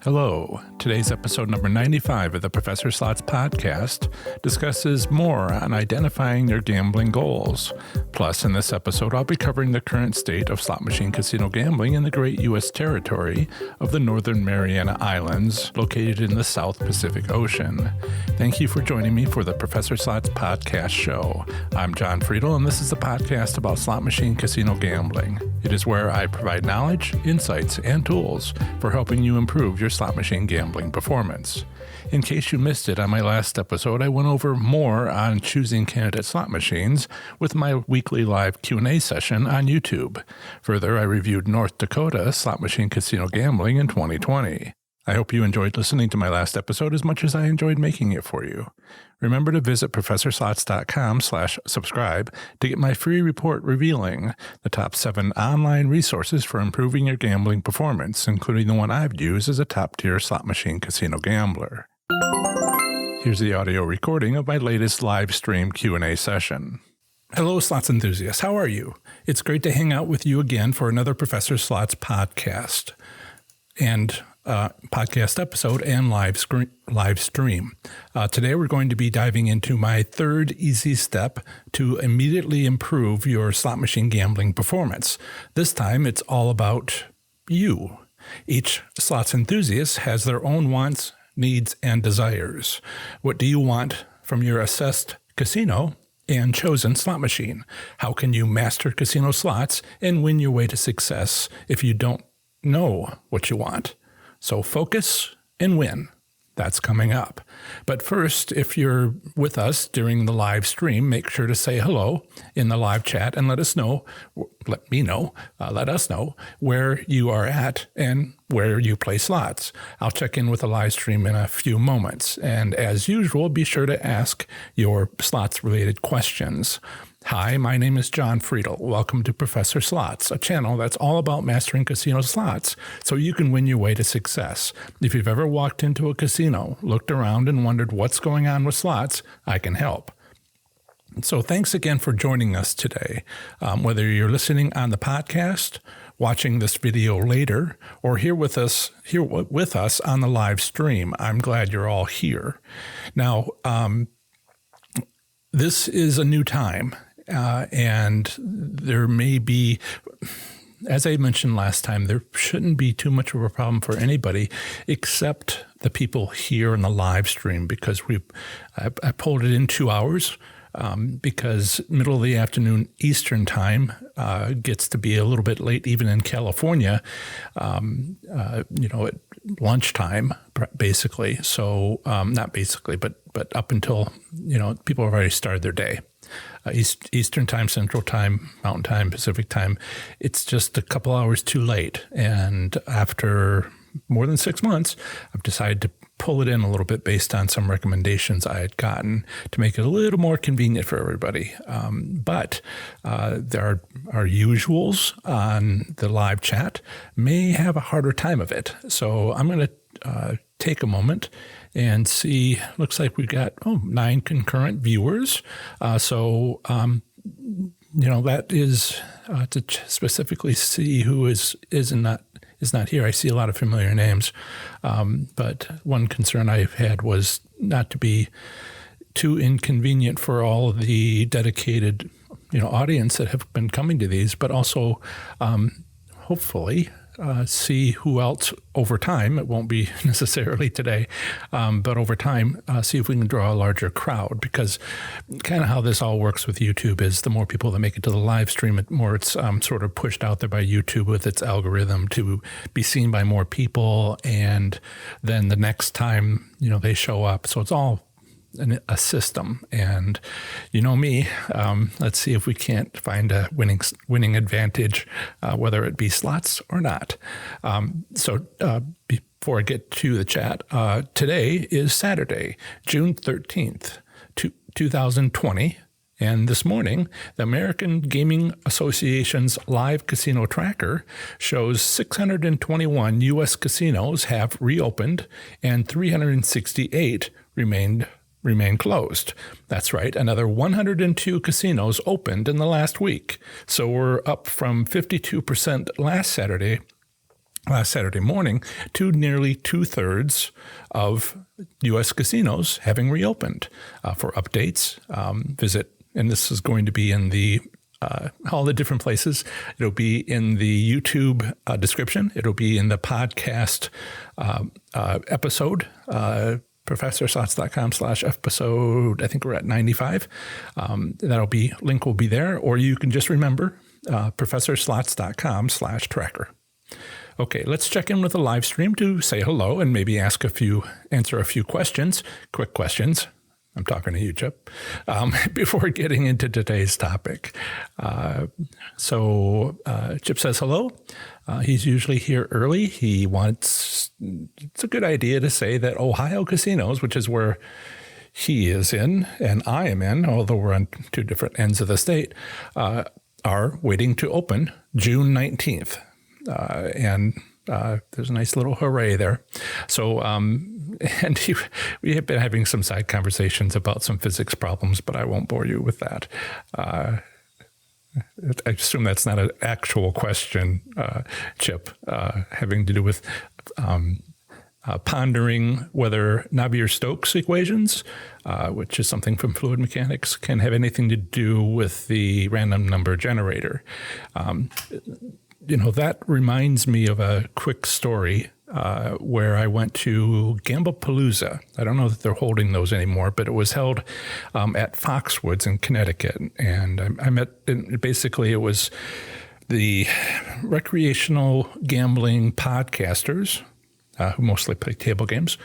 Hello. Today's episode number 95 of the Professor Slots podcast discusses more on identifying your gambling goals. Plus, in this episode, I'll be covering the current state of slot machine casino gambling in the great U.S. territory of the Northern Mariana Islands, located in the South Pacific Ocean. Thank you for joining me for the Professor Slots podcast show. I'm John Friedel, and this is the podcast about slot machine casino gambling. It is where I provide knowledge, insights, and tools for helping you improve your slot machine gambling performance. In case you missed it on my last episode, I went over more on choosing candidate slot machines with my weekly live Q&A session on YouTube. Further, I reviewed North Dakota slot machine casino gambling in 2020. I hope you enjoyed listening to my last episode as much as I enjoyed making it for you. Remember to visit professorslots.com/subscribe to get my free report revealing the top 7 online resources for improving your gambling performance, including the one I've used as a top-tier slot machine casino gambler. Here's the audio recording of my latest live stream Q&A session. Hello, slots enthusiasts. How are you? It's great to hang out with you again for another Professor Slots podcast and podcast episode and live stream. Today we're going to be diving into my third easy step to immediately improve your slot machine gambling performance. This time it's all about you. Each slots enthusiast has their own wants, needs, and desires. What do you want from your assessed casino and chosen slot machine? How can you master casino slots and win your way to success if you don't know what you want? So focus and win. That's coming up. But first, if you're with us during the live stream, make sure to say hello in the live chat and let us know where you are at and where you play slots. I'll check in with the live stream in a few moments. And as usual, be sure to ask your slots-related questions. Hi, my name is John Friedel. Welcome to Professor Slots, a channel that's all about mastering casino slots so you can win your way to success. If you've ever walked into a casino, looked around, and wondered what's going on with slots, I can help. So thanks again for joining us today. Whether you're listening on the podcast, watching this video later, or here with us on the live stream, I'm glad you're all here. Now, this is a new time. And there may be, as I mentioned last time, there shouldn't be too much of a problem for anybody except the people here in the live stream, because I pulled it in 2 hours because middle of the afternoon Eastern time gets to be a little bit late even in California, at lunchtime, basically. So not basically, but up until, people have already started their day. Eastern time, Central time, Mountain time, Pacific time. It's just a couple hours too late. And after more than 6 months, I've decided to pull it in a little bit based on some recommendations I had gotten to make it a little more convenient for everybody. But there are our usuals on the live chat may have a harder time of it. So I'm going to take a moment and see. Looks like we've got 9 concurrent viewers. That is to specifically see who is not here. I see a lot of familiar names, but one concern I've had was not to be too inconvenient for all of the dedicated audience that have been coming to these, but also hopefully see who else over time. It won't be necessarily today, but over time, see if we can draw a larger crowd, because kind of how this all works with YouTube is the more people that make it to the live stream, the more it's sort of pushed out there by YouTube with its algorithm to be seen by more people. And then the next time, they show up. So it's all a system. And me, let's see if we can't find a winning advantage, whether it be slots or not. Before I get to the chat, today is Saturday, June 13th, 2020. And this morning, the American Gaming Association's live casino tracker shows 621 U.S. casinos have reopened and 368 remain closed. That's right, another 102 casinos opened in the last week. So we're up from 52% last Saturday last Saturday morning to nearly 2/3 of U.S. casinos having reopened. For updates, visit, and this is going to be in the all the different places. It'll be in the YouTube description. It'll be in the podcast episode, ProfessorSlots.com/episode. I think we're at 95. Link will be there, or you can just remember ProfessorSlots.com/tracker. Okay, let's check in with the live stream to say hello and maybe answer a few questions, quick questions. I'm talking to you, Chip, before getting into today's topic. Chip says hello. He's usually here early. It's a good idea to say that Ohio casinos, which is where he is in and I am in, although we're on two different ends of the state, are waiting to open June 19th. There's a nice little hooray there. So, we have been having some side conversations about some physics problems, but I won't bore you with that. I assume that's not an actual question, Chip, having to do with pondering whether Navier-Stokes equations, which is something from fluid mechanics, can have anything to do with the random number generator. That reminds me of a quick story where I went to Gamblepalooza. I don't know that they're holding those anymore, but it was held at Foxwoods in Connecticut. And I met, basically it was the recreational gambling podcasters who mostly play table games,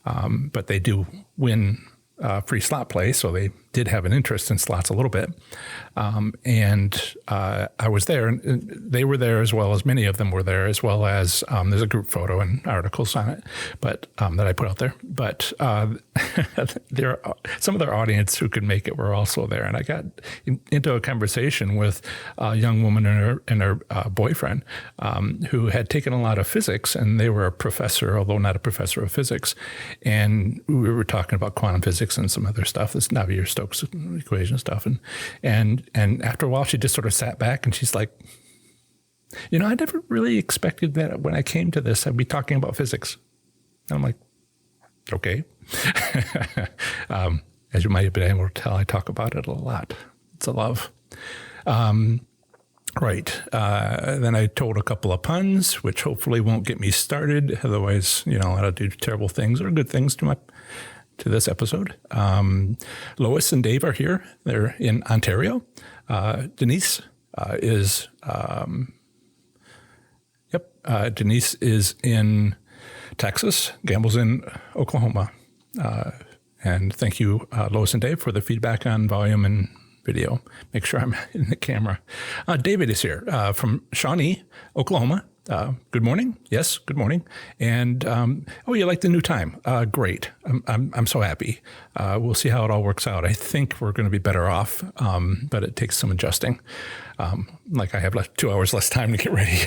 but they do win free slot play, so they did have an interest in slots a little bit. I was there, and they were there as well as many of them were there, as well as there's a group photo and articles on it, but that I put out there. But there are some of their audience who could make it were also there, and I got into a conversation with a young woman and her boyfriend who had taken a lot of physics, and they were a professor, although not a professor of physics, and we were talking about quantum physics and some other stuff, this Navier-Stokes equation stuff, and after a while she just sort of sat back and she's like, I never really expected that when I came to this I'd be talking about physics. And I'm like, okay. As you might have been able to tell, I talk about it a lot. It's a love. Right. Then I told a couple of puns, which hopefully won't get me started. Otherwise, I'll do terrible things or good things to this episode. Lois and Dave are here. They're in Ontario. Denise is Denise is in Texas. Gamble's in Oklahoma. And thank you, Lois and Dave, for the feedback on volume and video. Make sure I'm in the camera. David is here from Shawnee, Oklahoma. Good morning. Yes, good morning. And you like the new time? Great. I'm so happy. We'll see how it all works out. I think we're going to be better off, but it takes some adjusting. Like I have 2 hours less time to get ready.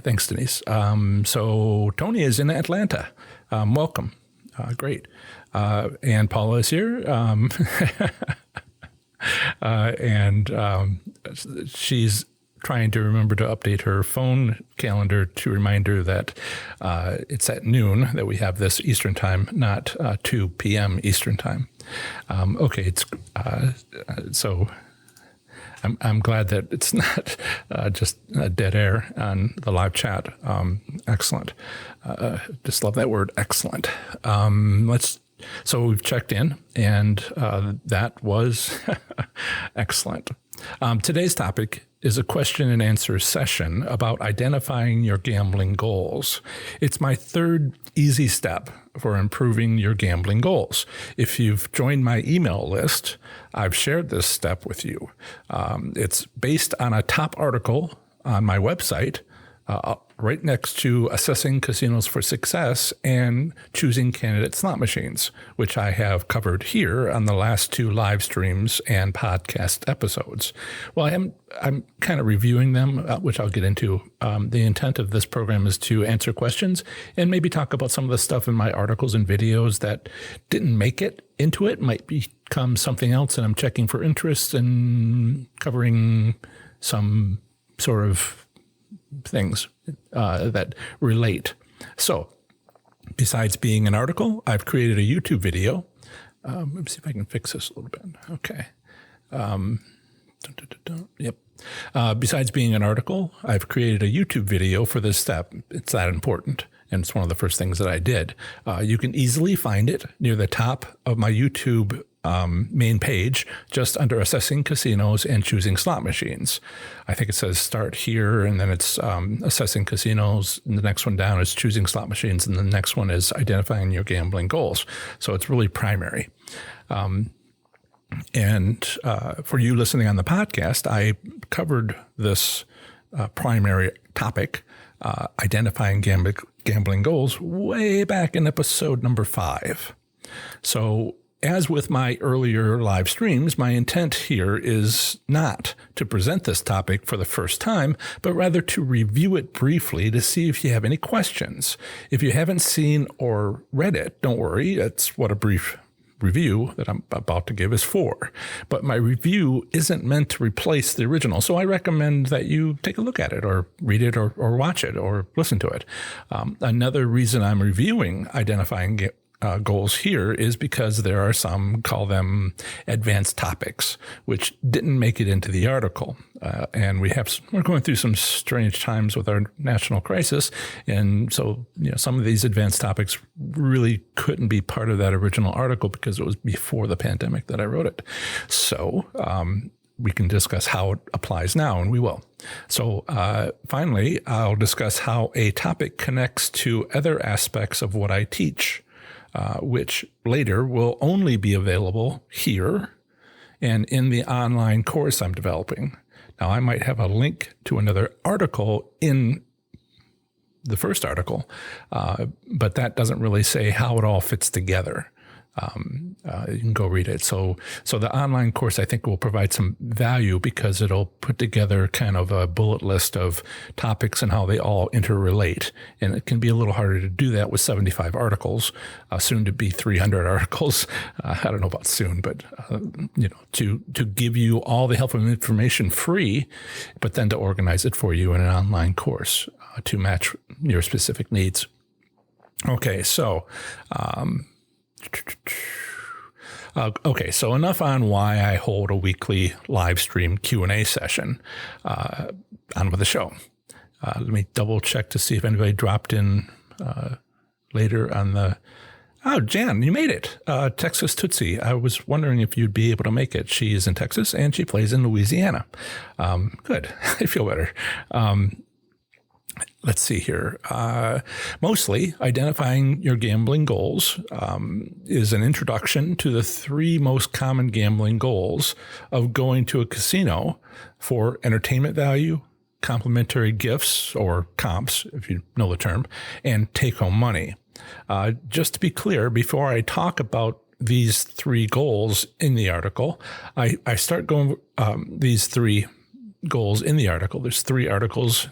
Thanks, Denise. So Tony is in Atlanta. Welcome. Great. And Paula is here. She's trying to remember to update her phone calendar to remind her that it's at noon that we have this Eastern time, not 2 p.m. Eastern time. So I'm glad that it's not just dead air on the live chat. Excellent. Just love that word, excellent. So we've checked in, and that was excellent. Today's topic is a question and answer session about identifying your gambling goals. It's my third easy step for improving your gambling goals. If you've joined my email list, I've shared this step with you. It's based on a top article on my website, right next to assessing casinos for success and choosing candidate slot machines, which I have covered here on the last 2 live streams and podcast episodes. Well, I'm kind of reviewing them, which I'll get into. The intent of this program is to answer questions and maybe talk about some of the stuff in my articles and videos that didn't make it into it, might become something else, and I'm checking for interest and covering some sort of things that relate. So besides being an article, I've created a YouTube video. Let me see if I can fix this a little bit. Okay. Yep. Besides being an article, I've created a YouTube video for this step. It's that important. And it's one of the first things that I did. You can easily find it near the top of my YouTube main page, just under assessing casinos and choosing slot machines. I think it says start here, and then it's assessing casinos. And the next one down is choosing slot machines. And the next one is identifying your gambling goals. So it's really primary. And for you listening on the podcast, I covered this primary topic, identifying gambling goals, way back in episode number 5. So as with my earlier live streams, my intent here is not to present this topic for the first time, but rather to review it briefly to see if you have any questions. If you haven't seen or read it, don't worry. That's what a brief review that I'm about to give is for. But my review isn't meant to replace the original. So I recommend that you take a look at it or read it or watch it or listen to it. Another reason I'm reviewing identifying goals here is because there are some, call them advanced topics, which didn't make it into the article. And we're going through some strange times with our national crisis. And so, some of these advanced topics really couldn't be part of that original article because it was before the pandemic that I wrote it. So, we can discuss how it applies now, and we will. So finally, I'll discuss how a topic connects to other aspects of what I teach, which later will only be available here and in the online course I'm developing. Now, I might have a link to another article in the first article, but that doesn't really say how it all fits together. You can go read it. So the online course, I think, will provide some value because it'll put together kind of a bullet list of topics and how they all interrelate. And it can be a little harder to do that with 75 articles, soon to be 300 articles. I don't know about soon, but, to give you all the helpful information free, but then to organize it for you in an online course to match your specific needs. Okay, so, so enough on why I hold a weekly live stream Q&A session. On with the show. Let me double check to see if anybody dropped in later on the... Oh, Jan, you made it. Texas Tootsie. I was wondering if you'd be able to make it. She is in Texas and she plays in Louisiana. Good. I feel better. Let's see here. Mostly, identifying your gambling goals is an introduction to the 3 most common gambling goals of going to a casino for entertainment value, complimentary gifts or comps, if you know the term, and take-home money. Just to be clear, before I talk about these 3 goals in the article, I start going these 3 goals in the article. There's 3 articles.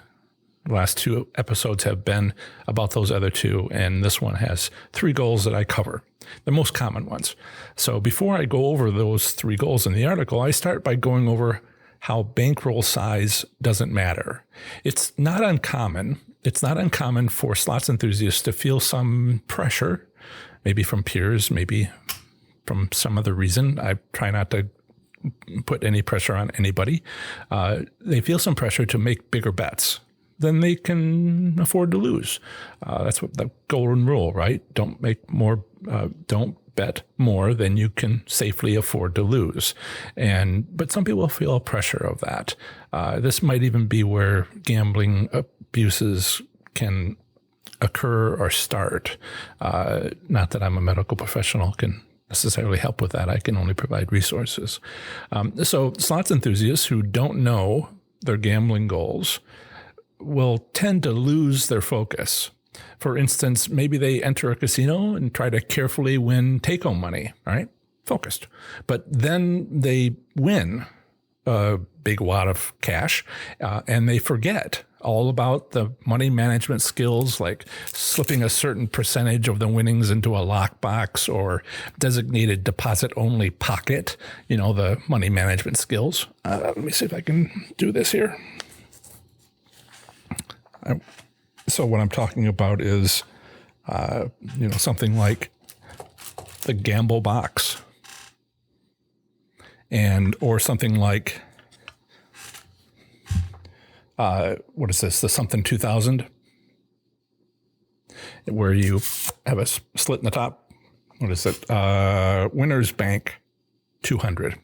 The last 2 episodes have been about those other 2, and this one has 3 goals that I cover, the most common ones. So before I go over those 3 goals in the article, I start by going over how bankroll size doesn't matter. It's not uncommon. It's not uncommon for slots enthusiasts to feel some pressure, maybe from peers, maybe from some other reason. I try not to put any pressure on anybody. They feel some pressure to make bigger bets than they can afford to lose. That's what the golden rule, right? Don't bet more than you can safely afford to lose. But some people feel pressure of that. This might even be where gambling abuses can occur or start. Not that I'm a medical professional, can necessarily help with that. I can only provide resources. So slots enthusiasts who don't know their gambling goals will tend to lose their focus. For instance, maybe they enter a casino and try to carefully win take-home money, right? Focused. But then they win a big wad of cash, and they forget all about the money management skills, like slipping a certain percentage of the winnings into a lockbox or designated deposit-only pocket, the money management skills. Let me see if I can do this here. So what I'm talking about is, something like the Gamble box, or something like, what is this? The something 2000, where you have a slit in the top. What is it? Winners Bank 200.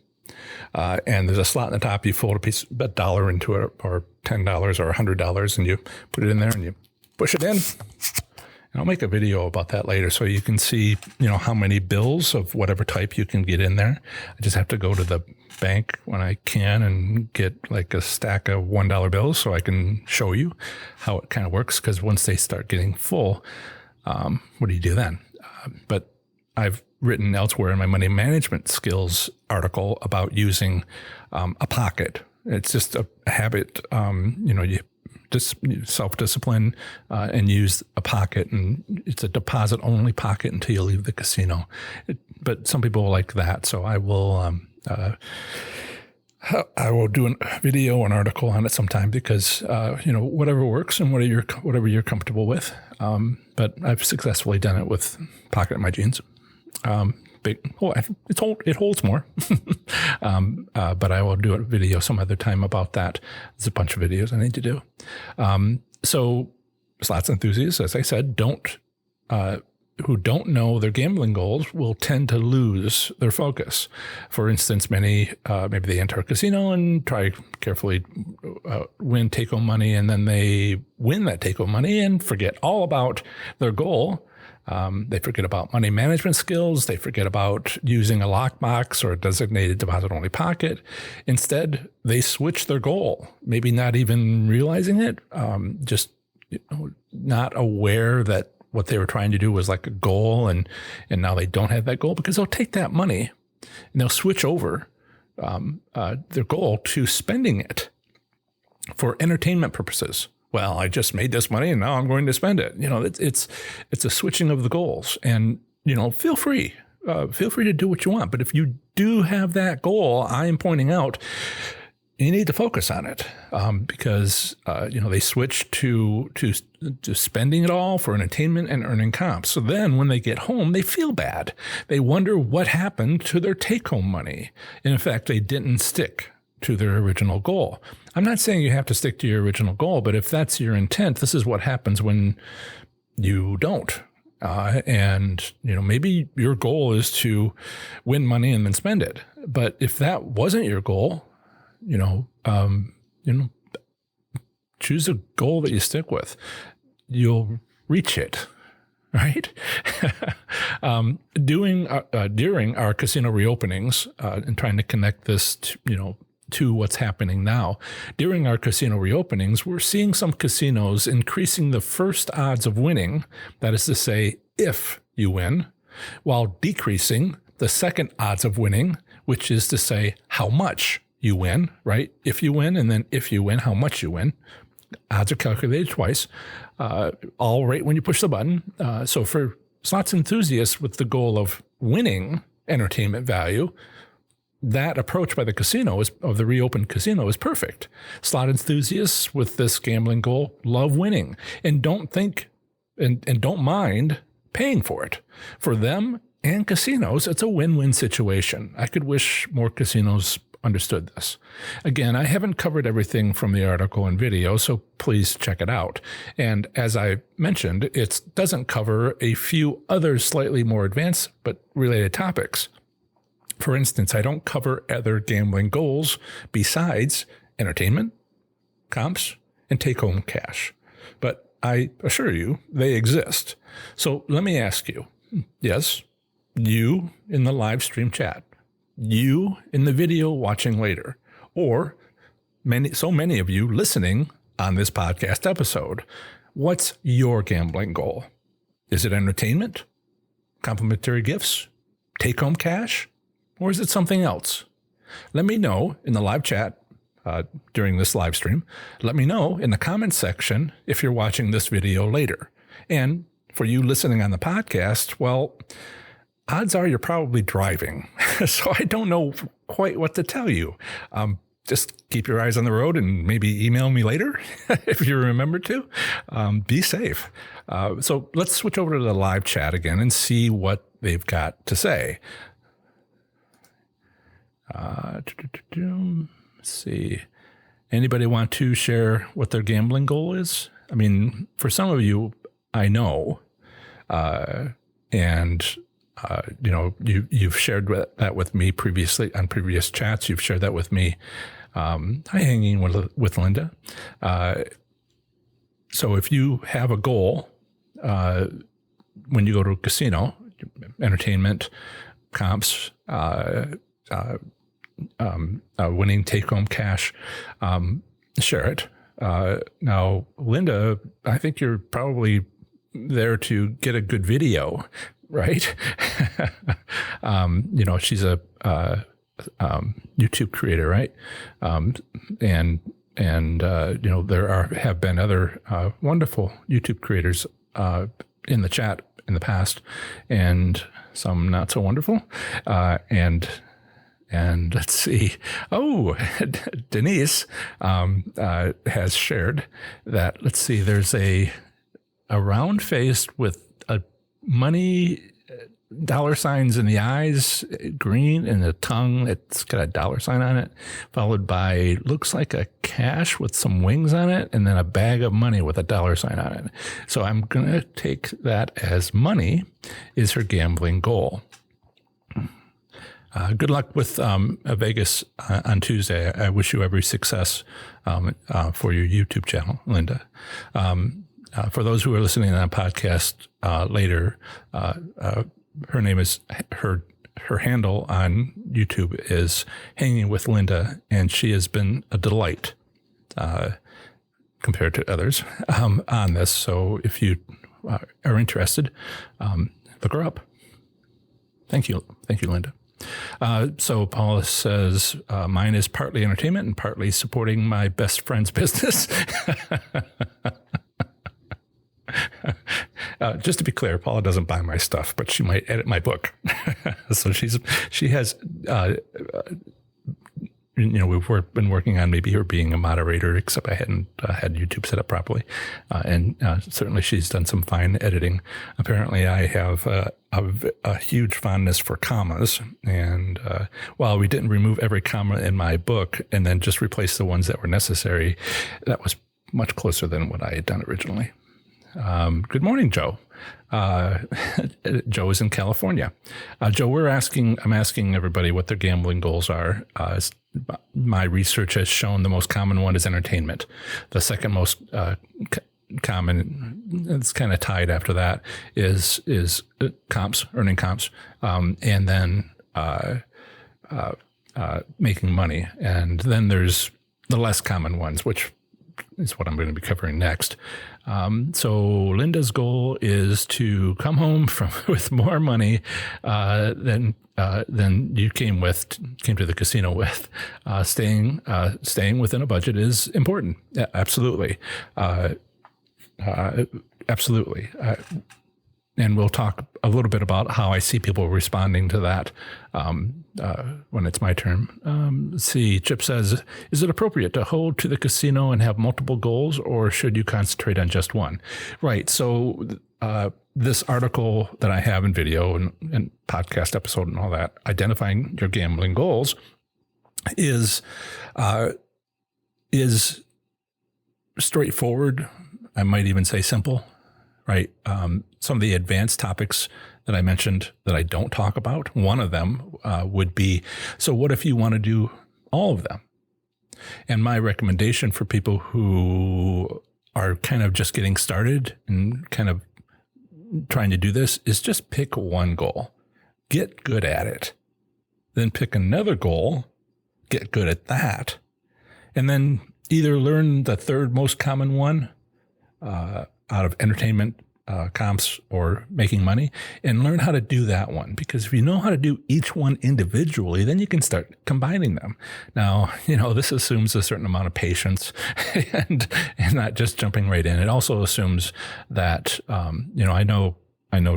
And there's a slot in the top. You fold a dollar into it, or $10 or $100, and you put it in there and you push it in. And I'll make a video about that later so you can see, how many bills of whatever type you can get in there. I just have to go to the bank when I can and get like a stack of $1 bills so I can show you how it kind of works, because once they start getting full, what do you do then? But I've written elsewhere in my money management skills article about using a pocket. It's just a habit. You just self-discipline and use a pocket, and it's a deposit-only pocket until you leave the casino. But some people like that, so I will do a video, an article on it sometime, because whatever works and whatever you're comfortable with. But I've successfully done it with pocket in my jeans. It holds more. But I will do a video some other time about that. There's a bunch of videos I need to do. So slots enthusiasts, as I said, who don't know their gambling goals will tend to lose their focus. For instance, many, maybe they enter a casino and try carefully win take-home money, and then they win that take-home money and forget all about their goal. They forget about money management skills. They forget about using a lockbox or a designated deposit-only pocket. Instead, they switch their goal, maybe not even realizing it, just not aware that what they were trying to do was like a goal, and now they don't have that goal, because they'll take that money and they'll switch over their goal to spending it for entertainment purposes. Well, I just made this money and now I'm going to spend it. It's a switching of the goals, and feel free to do what you want. But if you do have that goal, I am pointing out, you need to focus on it, because they switch to spending it all for entertainment and earning comps. So then when they get home, they feel bad. They wonder what happened to their take-home money. In fact, they didn't stick to their original goal. I'm not saying you have to stick to your original goal, but if that's your intent, this is what happens when you don't. And maybe your goal is to win money and then spend it. But if that wasn't your goal, choose a goal that you stick with. You'll reach it, right? During our casino reopenings, and trying to connect this to what's happening now. During our casino reopenings, we're seeing some casinos increasing the first odds of winning, that is to say, if you win, while decreasing the second odds of winning, which is to say how much you win, right? If you win, and then if you win, how much you win. Odds are calculated twice, all right when you push the button. So for slots enthusiasts with the goal of winning entertainment value, that approach by the casino of the reopened casino is perfect. Slot enthusiasts with this gambling goal love winning and don't think and don't mind paying for it. For them and casinos, it's a win-win situation. I could wish more casinos understood this. Again, I haven't covered everything from the article and video, so please check it out. And as I mentioned, it doesn't cover a few other slightly more advanced but related topics. For instance, I don't cover other gambling goals besides entertainment, comps, and take-home cash. But I assure you, they exist. So let me ask you, yes, you in the live stream chat, you in the video watching later, or so many of you listening on this podcast episode, what's your gambling goal? Is it entertainment, complimentary gifts, take-home cash? Or is it something else? Let me know in the live chat during this live stream. Let me know in the comments section if you're watching this video later. And for you listening on the podcast, well, odds are you're probably driving. So I don't know quite what to tell you. just keep your eyes on the road and maybe email me later if you remember to. Be safe. So let's switch over to the live chat again and see what they've got to say. Let's see. Anybody want to share what their gambling goal is? I mean, for some of you, I know, and you've shared that with me previously on previous chats. You've shared that with me. Hanging with Linda. So if you have a goal when you go to a casino, entertainment, comps, winning take-home cash, share it. Now, Linda, I think you're probably there to get a good video, right? She's a YouTube creator, right? And there have been other wonderful YouTube creators in the chat in the past, and some not so wonderful. And let's see. Oh, Denise has shared that. Let's see. There's a round face with a money, dollar signs in the eyes, green, and the tongue. It's got a dollar sign on it, followed by looks like a cash with some wings on it, and then a bag of money with a dollar sign on it. So I'm going to take that as money is her gambling goal. Good luck with Vegas on Tuesday. I wish you every success for your YouTube channel, Linda. For those who are listening on a podcast later, her name is her handle on YouTube is Hanging with Linda, and she has been a delight compared to others on this. So if you are interested, look her up. Thank you, Linda. So Paula says, mine is partly entertainment and partly supporting my best friend's business. Just to be clear, Paula doesn't buy my stuff, but she might edit my book. So she has, we've been working on maybe her being a moderator, except I hadn't had YouTube set up properly. And certainly she's done some fine editing. Apparently I have a huge fondness for commas. And while we didn't remove every comma in my book and then just replace the ones that were necessary, that was much closer than what I had done originally. Good morning, Joe. Joe is in California. Joe, I'm asking everybody what their gambling goals are. My research has shown the most common one is entertainment. The second most common, it's kind of tied after that, is comps, earning comps, and then making money. And then there's the less common ones, which is what I'm going to be covering next. So Linda's goal is to come home with more money than you came to the casino with. Staying within a budget is important. Yeah, absolutely. Absolutely. And we'll talk a little bit about how I see people responding to that when it's my turn. Let's see, Chip says, is it appropriate to hold to the casino and have multiple goals, or should you concentrate on just one? Right. So this article that I have in video and podcast episode and all that, identifying your gambling goals, is straightforward. I might even say simple. Right. Some of the advanced topics that I mentioned that I don't talk about, one of them would be, so what if you want to do all of them? And my recommendation for people who are kind of just getting started and kind of trying to do this is just pick one goal, get good at it, then pick another goal, get good at that, and then either learn the third most common one out of entertainment, comps, or making money, and learn how to do that one. Because if you know how to do each one individually, then you can start combining them. Now, this assumes a certain amount of patience and not just jumping right in. It also assumes that, I know,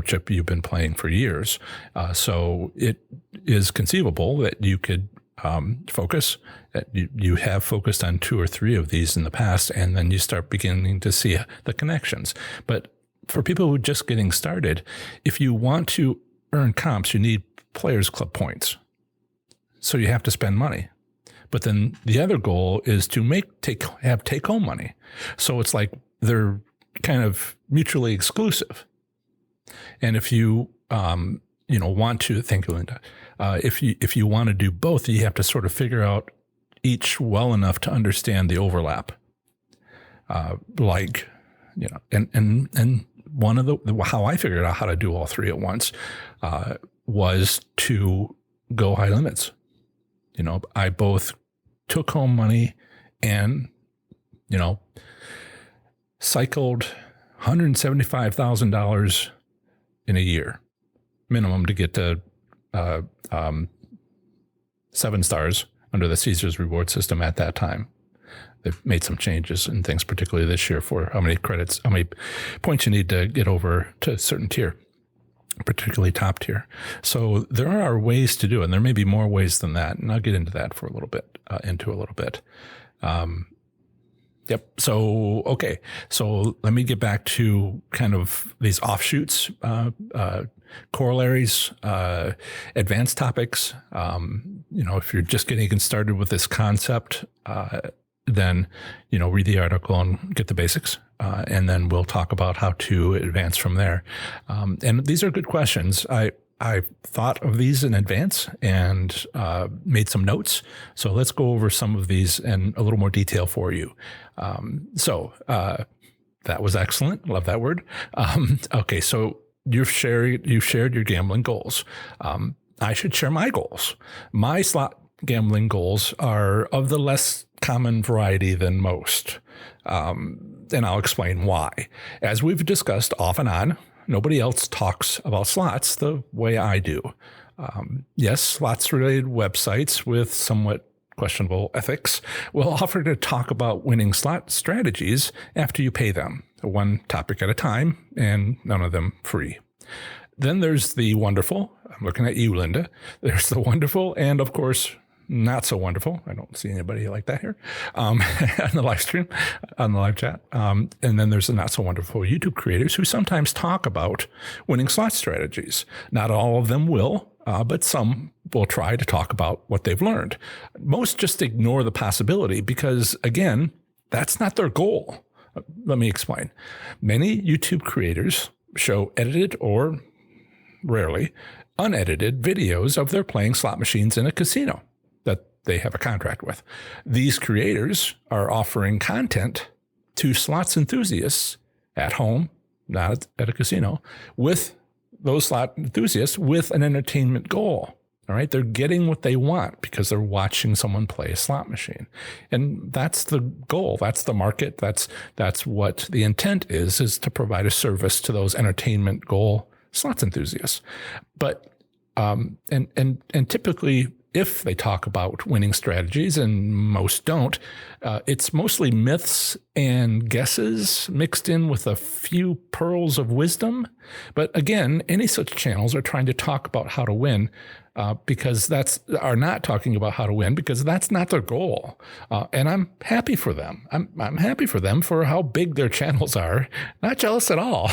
Chip, you've been playing for years. So it is conceivable that you could focus. You have focused on 2 or 3 of these in the past, and then you start beginning to see the connections. But for people who are just getting started, if you want to earn comps, you need Players Club points. So you have to spend money. But then the other goal is to have take-home money. So it's like they're kind of mutually exclusive. And if you want to, thank you, Linda. If you want to do both, you have to sort of figure out each well enough to understand the overlap. And one of how I figured out how to do all 3 at once was to go high limits. I both took home money and, cycled $175,000 in a year minimum to get to 7 stars under the Caesars reward system at that time. They've made some changes and things, particularly this year, for how many points you need to get over to a certain tier, particularly top tier. So there are ways to do it, and there may be more ways than that, and I'll get into that for a little bit. Yep. So, okay. So let me get back to kind of these offshoots, corollaries, advanced topics. If you're just getting started with this concept, then, read the article and get the basics. And then we'll talk about how to advance from there. And these are good questions. I thought of these in advance and made some notes. So let's go over some of these in a little more detail for you. That was excellent. Love that word. Okay, so you've shared your gambling goals. I should share my goals. My slot gambling goals are of the less common variety than most. And I'll explain why. As we've discussed off and on, nobody else talks about slots the way I do. Yes, slots-related websites with somewhat questionable ethics will offer to talk about winning slot strategies after you pay them, one topic at a time, and none of them free. Then there's the wonderful, I'm looking at you, Linda. There's the wonderful and, of course, not so wonderful. I don't see anybody like that here on the live stream, on the live chat. And then there's the not so wonderful YouTube creators who sometimes talk about winning slot strategies. Not all of them will, but some will try to talk about what they've learned. Most just ignore the possibility because, again, that's not their goal. Let me explain. Many YouTube creators show edited or rarely unedited videos of their playing slot machines in a casino that they have a contract with. These creators are offering content to slots enthusiasts at home, not at a casino, with those slot enthusiasts with an entertainment goal. All right. They're getting what they want because they're watching someone play a slot machine. And that's the goal. That's the market. That's what the intent is to provide a service to those entertainment goal slots enthusiasts. But, and typically, if they talk about winning strategies, and most don't, it's mostly myths and guesses mixed in with a few pearls of wisdom. But again, any such channels are trying to talk about how to win are not talking about how to win because that's not their goal. And I'm happy for them. I'm happy for them for how big their channels are. Not jealous at all.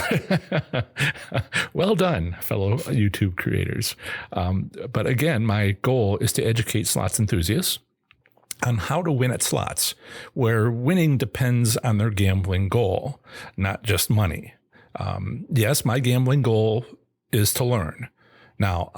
Well done, fellow YouTube creators. But again, my goal is to educate slots enthusiasts on how to win at slots, where winning depends on their gambling goal, not just money. Yes, my gambling goal is to learn. Now,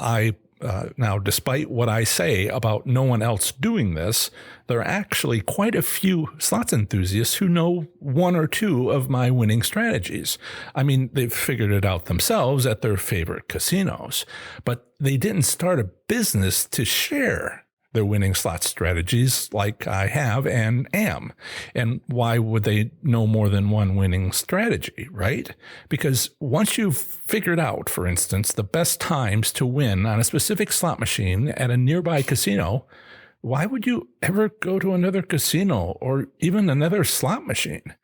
despite what I say about no one else doing this, there are actually quite a few slots enthusiasts who know one or two of my winning strategies. I mean, they've figured it out themselves at their favorite casinos, but they didn't start a business to share their winning slot strategies like I have and am. And why would they know more than one winning strategy, right? Because once you've figured out, for instance, the best times to win on a specific slot machine at a nearby casino, why would you ever go to another casino or even another slot machine?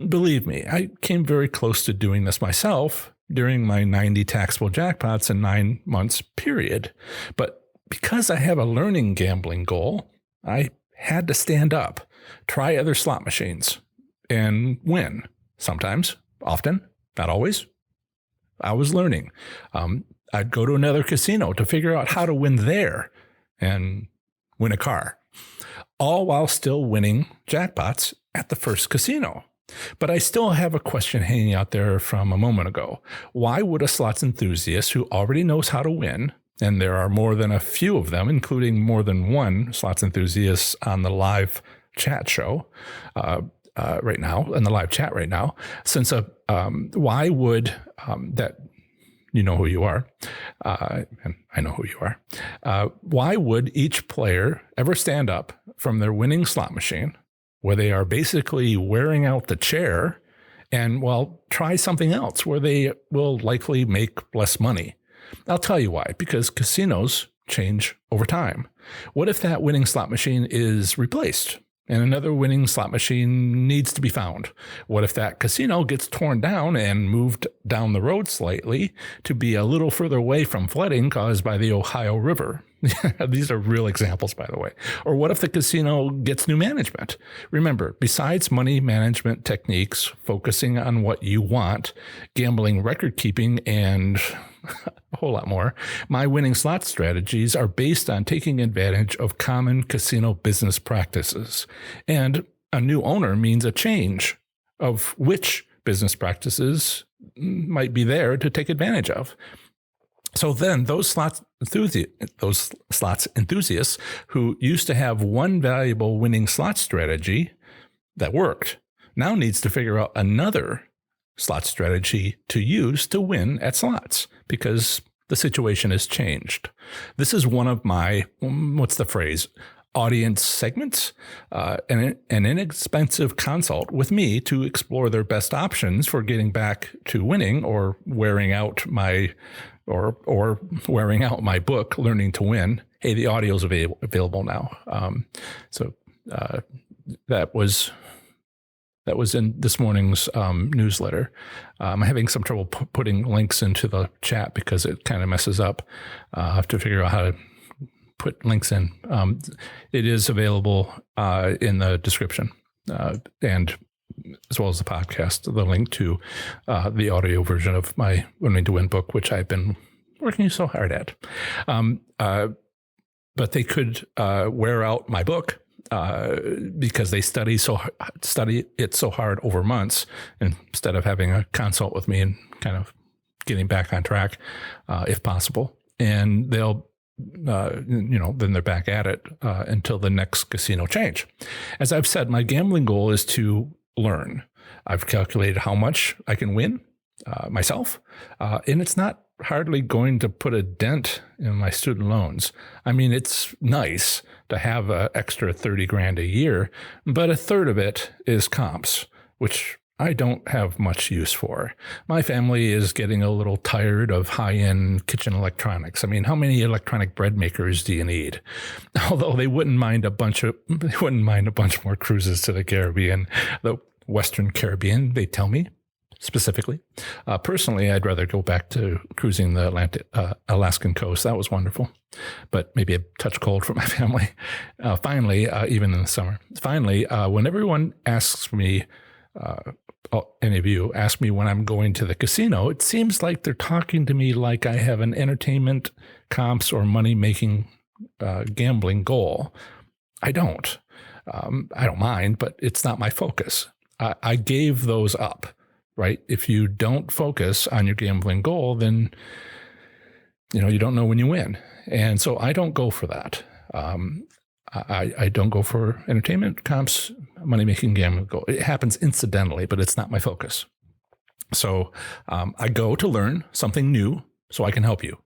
Believe me, I came very close to doing this myself during my 90 taxable jackpots in 9 months period. But because I have a learning gambling goal, I had to stand up, try other slot machines, and win. Sometimes, often, not always. I was learning. I'd go to another casino to figure out how to win there and win a car, all while still winning jackpots at the first casino. But I still have a question hanging out there from a moment ago. Why would a slots enthusiast who already knows how to win, and there are more than a few of them, including more than one slots enthusiast on the live chat show right now, in the live chat right now, why would that, you know who you are, and I know who you are, why would each player ever stand up from their winning slot machine where they are basically wearing out the chair and, well, try something else where they will likely make less money? I'll tell you why. Because casinos change over time. What if that winning slot machine is replaced and another winning slot machine needs to be found? What if that casino gets torn down and moved down the road slightly to be a little further away from flooding caused by the Ohio River? These are real examples, by the way. Or what if the casino gets new management? Remember, besides money management techniques, focusing on what you want, gambling record keeping, and a whole lot more, my winning slot strategies are based on taking advantage of common casino business practices. And a new owner means a change of which business practices might be there to take advantage of. So then those slots enthusiasts who used to have one valuable winning slot strategy that worked now needs to figure out another slot strategy to use to win at slots because the situation has changed. This is one of my, what's the phrase, audience segments, an inexpensive consult with me to explore their best options for getting back to winning or wearing out my book, Learning to Win. Hey, the audio is available now. So that was in this morning's newsletter. I'm having some trouble putting links into the chat because it kind of messes up. I have to figure out how to put links in. It is available in the description and as well as the podcast, the link to the audio version of my Learning to Win book, which I've been working so hard at. But they could wear out my book because they study it so hard over months instead of having a consult with me and kind of getting back on track if possible. And they'll then they're back at it until the next casino change. As I've said, my gambling goal is to learn. I've calculated how much I can win myself, and it's not hardly going to put a dent in my student loans. I mean, it's nice to have an extra $30,000 a year, but a third of it is comps, which I don't have much use for. My family is getting a little tired of high-end kitchen electronics. I mean, how many electronic bread makers do you need? Although they wouldn't mind a bunch more cruises to the Caribbean, the Western Caribbean, they tell me specifically. Personally, I'd rather go back to cruising the Alaskan coast. That was wonderful, but maybe a touch cold for my family. Finally, even in the summer. Finally, when everyone asks me, any of you ask me when I'm going to the casino, it seems like they're talking to me like I have an entertainment, comps, or money-making gambling goal. I don't. I don't mind, but it's not my focus. I gave those up, right? If you don't focus on your gambling goal, then you don't know when you win. And so I don't go for that. I don't go for entertainment, comps, money-making gambling goal. It happens incidentally, but it's not my focus. So I go to learn something new so I can help you.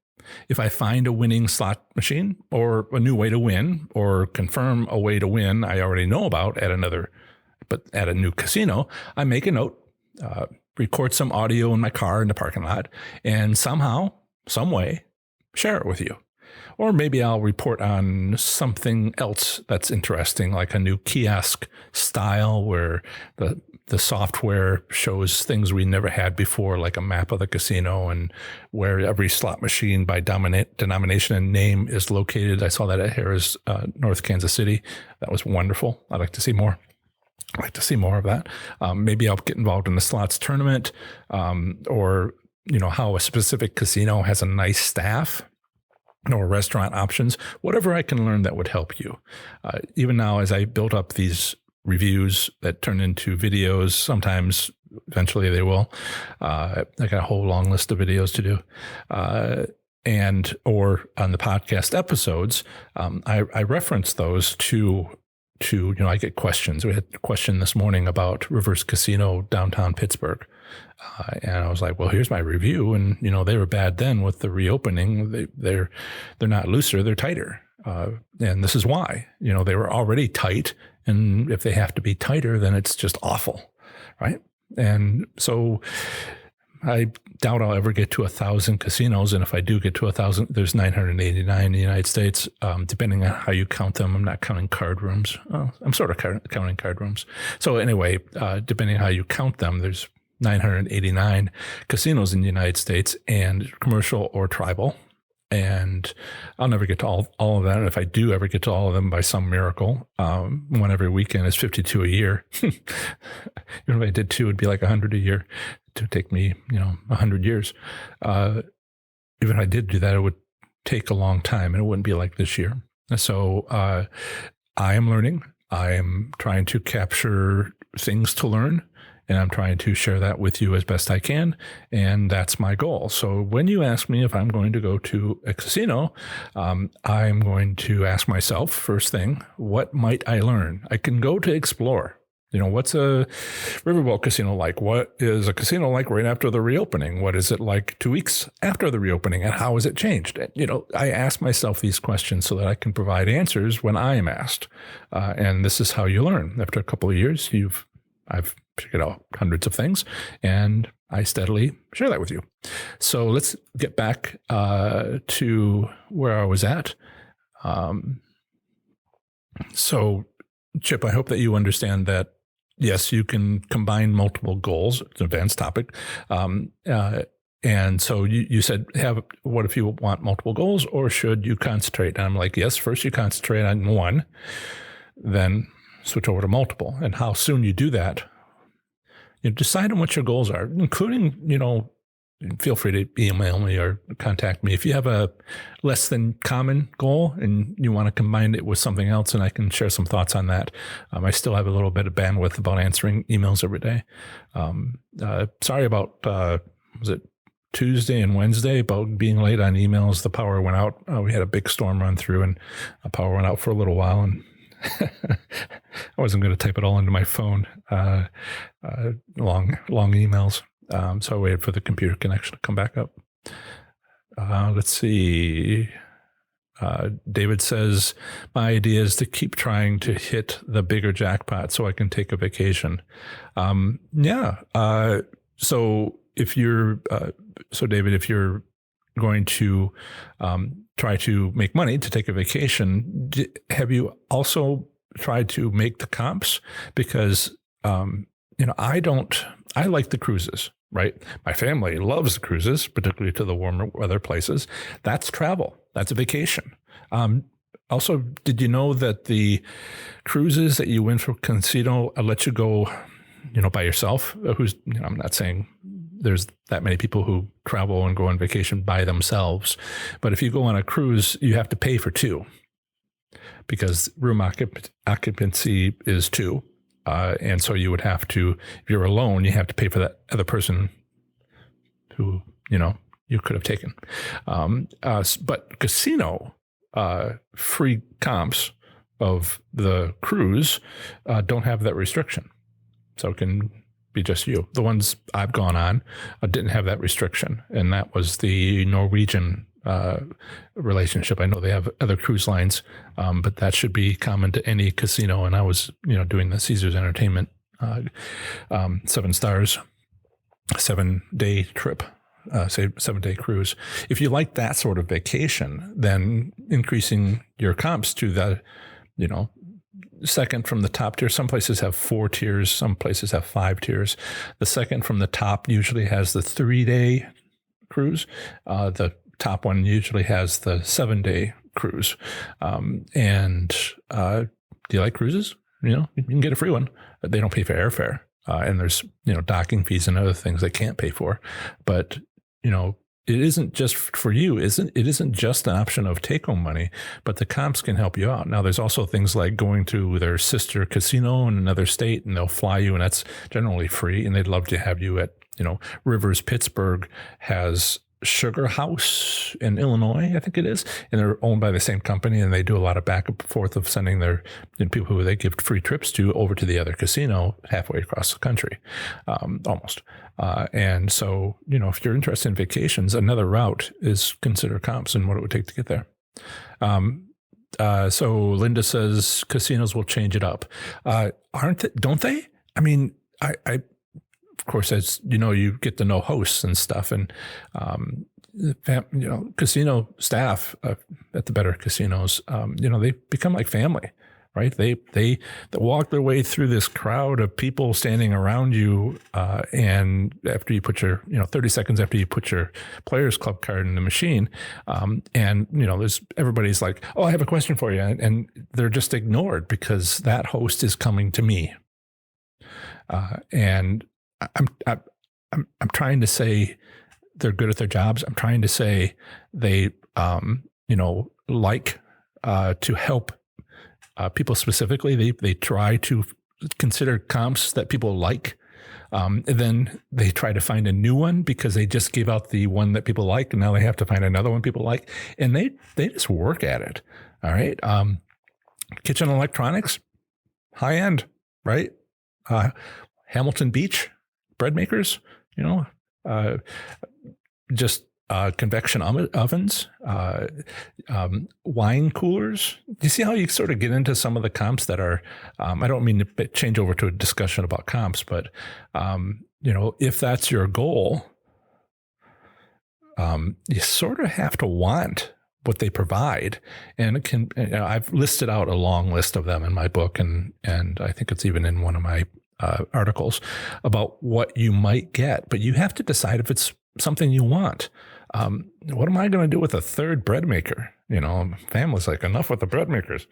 If I find a winning slot machine or a new way to win or confirm a way to win I already know about at a new casino, I make a note, record some audio in my car in the parking lot, and somehow, some way, share it with you. Or maybe I'll report on something else that's interesting, like a new kiosk style where the software shows things we never had before, like a map of the casino and where every slot machine by denomination and name is located. I saw that at Harrah's, North Kansas City. That was wonderful. I'd like to see more. I'd like to see more of that. Maybe I'll get involved in the slots tournament, or how a specific casino has a nice staff or restaurant options, whatever I can learn that would help you. Even now, as I build up these reviews that turn into videos, sometimes eventually they will. I got a whole long list of videos to do. Or on the podcast episodes, I reference those to I get questions. We had a question this morning about Rivers Casino downtown Pittsburgh. And I was like, well, here's my review. And, they were bad then with the reopening. They're not looser, they're tighter. And this is why, they were already tight. And if they have to be tighter, then it's just awful. Right. And so I doubt I'll ever get to 1,000 casinos. And if I do get to 1,000, there's 989 in the United States, depending on how you count them. I'm not counting card rooms. I'm sort of counting card rooms. So anyway, depending on how you count them, there's 989 casinos in the United States, and commercial or tribal. And I'll never get to all of that. And if I do ever get to all of them by some miracle, one every weekend is 52 a year. Even if I did 2, it'd be like 100 a year. To take me, 100 years. Even if I did do that, it would take a long time, and it wouldn't be like this year. So I am learning. I am trying to capture things to learn, and I'm trying to share that with you as best I can, and that's my goal. So when you ask me if I'm going to go to a casino, I'm going to ask myself, first thing, what might I learn? I can go to explore. What's a riverboat casino like? What is a casino like right after the reopening? What is it like 2 weeks after the reopening? And how has it changed? I ask myself these questions so that I can provide answers when I am asked. And this is how you learn. After a couple of years, I've figured out hundreds of things, and I steadily share that with you. So let's get back to where I was at. So, Chip, I hope that you understand that yes, you can combine multiple goals. It's an advanced topic. And so you said, what if you want multiple goals, or should you concentrate? And I'm like, yes, first you concentrate on one, then switch over to multiple. And how soon you do that, decide on what your goals are, including, feel free to email me or contact me. If you have a less than common goal and you want to combine it with something else, and I can share some thoughts on that. I still have a little bit of bandwidth about answering emails every day. Sorry about, was it Tuesday and Wednesday, about being late on emails? The power went out. We had a big storm run through, and power went out for a little while, and I wasn't going to type it all into my phone, long emails. So I waited for the computer connection to come back up. Let's see. David says, my idea is to keep trying to hit the bigger jackpot so I can take a vacation. So if you're, David, if you're going to try to make money to take a vacation, have you also tried to make the comps? Because, I like the cruises. Right? My family loves the cruises, particularly to the warmer weather places. That's travel. That's a vacation. Also, did you know that the cruises that you win for casino let you go, by yourself? I'm not saying there's that many people who travel and go on vacation by themselves, but if you go on a cruise, you have to pay for 2 because room occupancy is 2. And so you would have to, if you're alone, you have to pay for that other person who, you could have taken. But casino free comps of the cruise don't have that restriction. So it can be just you. The ones I've gone on didn't have that restriction. And that was the Norwegian relationship. I know they have other cruise lines, but that should be common to any casino. And I was, doing the Caesars Entertainment 7 stars, 7-day trip. say 7-day cruise. If you like that sort of vacation, then increasing your comps to the, second from the top tier. Some places have 4 tiers. Some places have 5 tiers. The second from the top usually has the 3-day cruise. The top one usually has the 7-day cruise. Do you like cruises? You can get a free one. They don't pay for airfare. And there's, docking fees and other things they can't pay for. But, it isn't just for you. It isn't just an option of take-home money, but the comps can help you out. Now, there's also things like going to their sister casino in another state, and they'll fly you, and that's generally free. And they'd love to have you at, Rivers Pittsburgh has Sugar House in Illinois, I think it is, and they're owned by the same company, and they do a lot of back and forth of sending their people who they give free trips to over to the other casino halfway across the country, almost. And so, if you're interested in vacations, another route is consider comps and what it would take to get there. So Linda says casinos will change it up. Don't they? I mean, of course, as you get to know hosts and stuff, and casino staff at the better casinos, they become like family, right? They walk their way through this crowd of people standing around you, and after you put your 30 seconds after you put your Players Club card in the machine, and there's everybody's like, oh, I have a question for you, and they're just ignored because that host is coming to me, and I'm trying to say they're good at their jobs. I'm trying to say they, like to help people specifically. They try to consider comps that people like. And then they try to find a new one because they just gave out the one that people like, and now they have to find another one people like. And they just work at it. All right. Kitchen electronics, high end, right? Hamilton Beach. Bread makers, just convection ovens, wine coolers. Do you see how you sort of get into some of the comps that are, I don't mean to change over to a discussion about comps, but, if that's your goal, you sort of have to want what they provide. And it can, I've listed out a long list of them in my book, and I think it's even in one of my articles about what you might get, but you have to decide if it's something you want. What am I going to do with a third bread maker? Family's like, enough with the bread makers.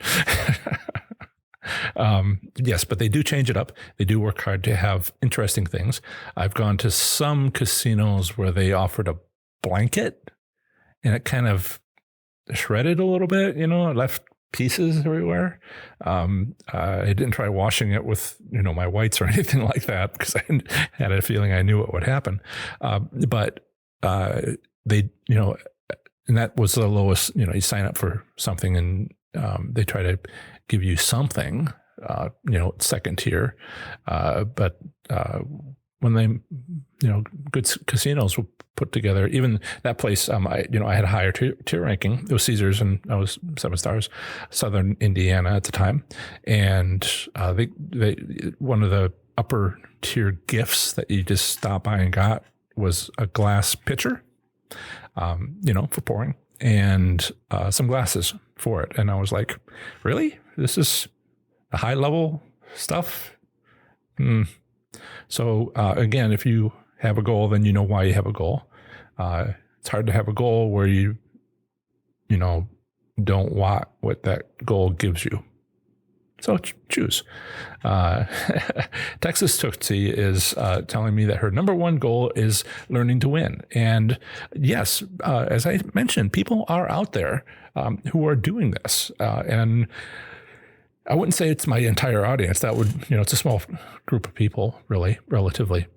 Yes, but they do change it up. They do work hard to have interesting things. I've gone to some casinos where they offered a blanket, and it kind of shredded a little bit, it left pieces everywhere. I didn't try washing it with, my whites or anything like that because I had a feeling I knew what would happen. But they, and that was the lowest, you sign up for something and they try to give you something, second tier. But when they, good casinos will put together, even that place, I had a higher tier ranking. It was Caesars, and I was 7 stars, Southern Indiana at the time. And they one of the upper tier gifts that you just stopped by and got was a glass pitcher, for pouring, and some glasses for it. And I was like, really? This is a high level stuff? So again, if you have a goal, then you know why you have a goal. It's hard to have a goal where you don't want what that goal gives you. So choose. Texas Tootsie is telling me that her number one goal is learning to win. And yes, as I mentioned, people are out there who are doing this. And I wouldn't say it's my entire audience. That would, it's a small group of people, really, relatively.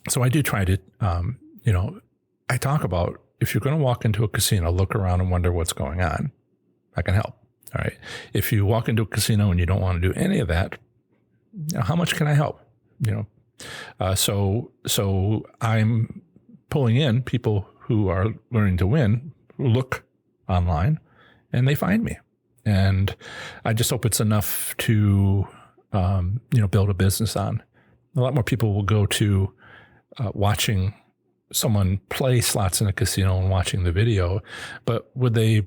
So I do try to, I talk about if you're going to walk into a casino, look around and wonder what's going on. I can help. All right. If you walk into a casino and you don't want to do any of that, how much can I help? So I'm pulling in people who are learning to win, who look online, and they find me. And I just hope it's enough to, build a business on. A lot more people will go to watching someone play slots in a casino and watching the video, but would they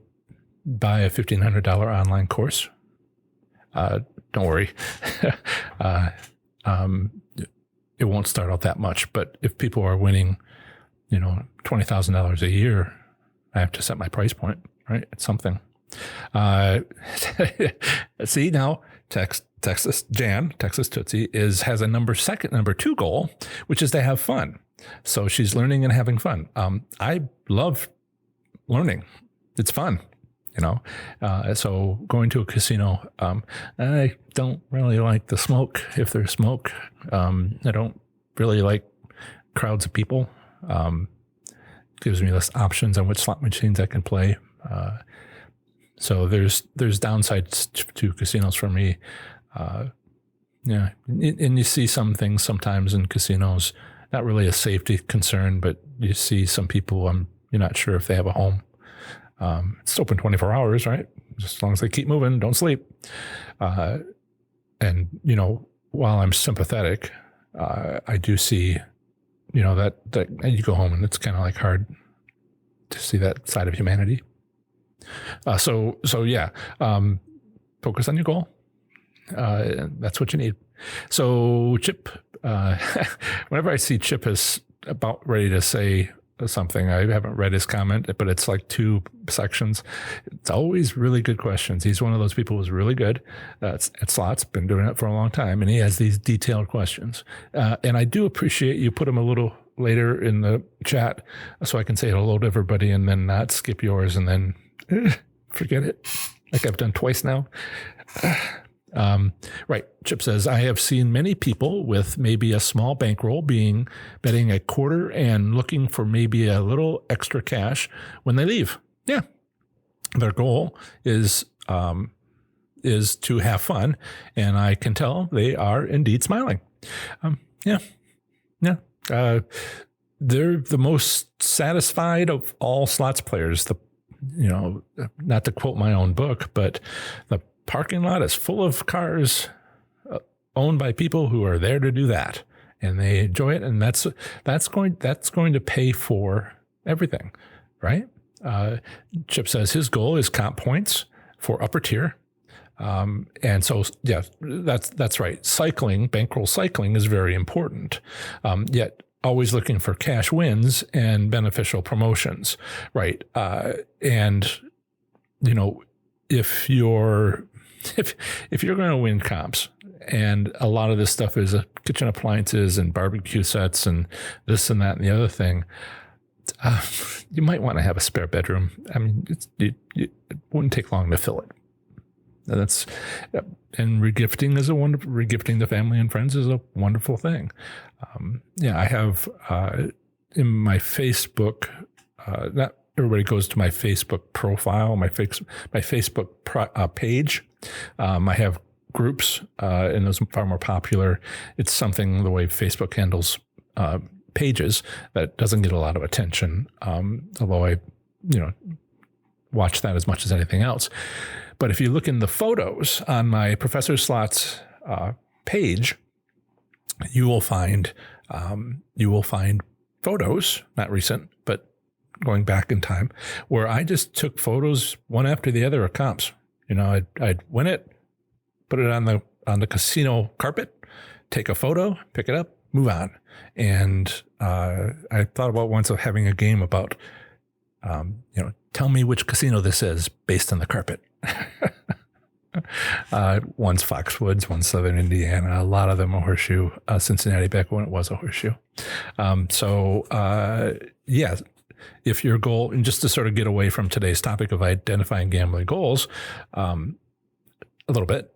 buy a $1,500 online course? Don't worry. It won't start out that much, but if people are winning, $20,000 a year, I have to set my price point, right? It's something. See now, Texas Tootsie has a second number 2 goal, which is to have fun. So she's learning and having fun. I love learning. It's fun, so going to a casino, I don't really like the smoke. If there's smoke, I don't really like crowds of people. Gives me less options on which slot machines I can play. So there's downsides to casinos for me. And you see some things sometimes in casinos, not really a safety concern, but you see some people, you're not sure if they have a home. It's open 24 hours, right? Just as long as they keep moving, don't sleep. And while I'm sympathetic, I do see, that you go home and it's kind of like hard to see that side of humanity. So yeah, focus on your goal. That's what you need. So Chip, whenever I see Chip is about ready to say something, I haven't read his comment, but it's like 2 sections. It's always really good questions. He's one of those people who's really good at slots, been doing it for a long time, and he has these detailed questions. And I do appreciate you put them a little later in the chat so I can say hello to everybody and then not skip yours and then forget it, like I've done twice now. Right. Chip says, I have seen many people with maybe a small bankroll betting a quarter and looking for maybe a little extra cash when they leave. Yeah. Their goal is to have fun. And I can tell they are indeed smiling. Yeah. They're the most satisfied of all slots players. Not to quote my own book, but the parking lot is full of cars owned by people who are there to do that, and they enjoy it, and that's going to pay for everything, right? Chip says his goal is comp points for upper tier, and so yeah, that's right. Bankroll cycling is very important, yet always looking for cash wins and beneficial promotions, right? And if you're going to win comps, and a lot of this stuff is kitchen appliances and barbecue sets and this and that and the other thing, you might want to have a spare bedroom. I mean, it wouldn't take long to fill it. And regifting the family and friends is a wonderful thing. I have in my Facebook, not everybody goes to my Facebook profile, my Facebook page. I have groups, and those are far more popular. It's something the way Facebook handles pages that doesn't get a lot of attention, although I, watch that as much as anything else. But if you look in the photos on my Professor Slots page, you will find photos, not recent, but going back in time, where I just took photos one after the other of comps. I'd win it, put it on the casino carpet, take a photo, pick it up, move on. And I thought about once of having a game about, tell me which casino this is based on the carpet. One's Foxwoods, one's Southern Indiana. A lot of them are Horseshoe, Cincinnati, back when it was a Horseshoe. If your goal, and just to sort of get away from today's topic of identifying gambling goals, a little bit,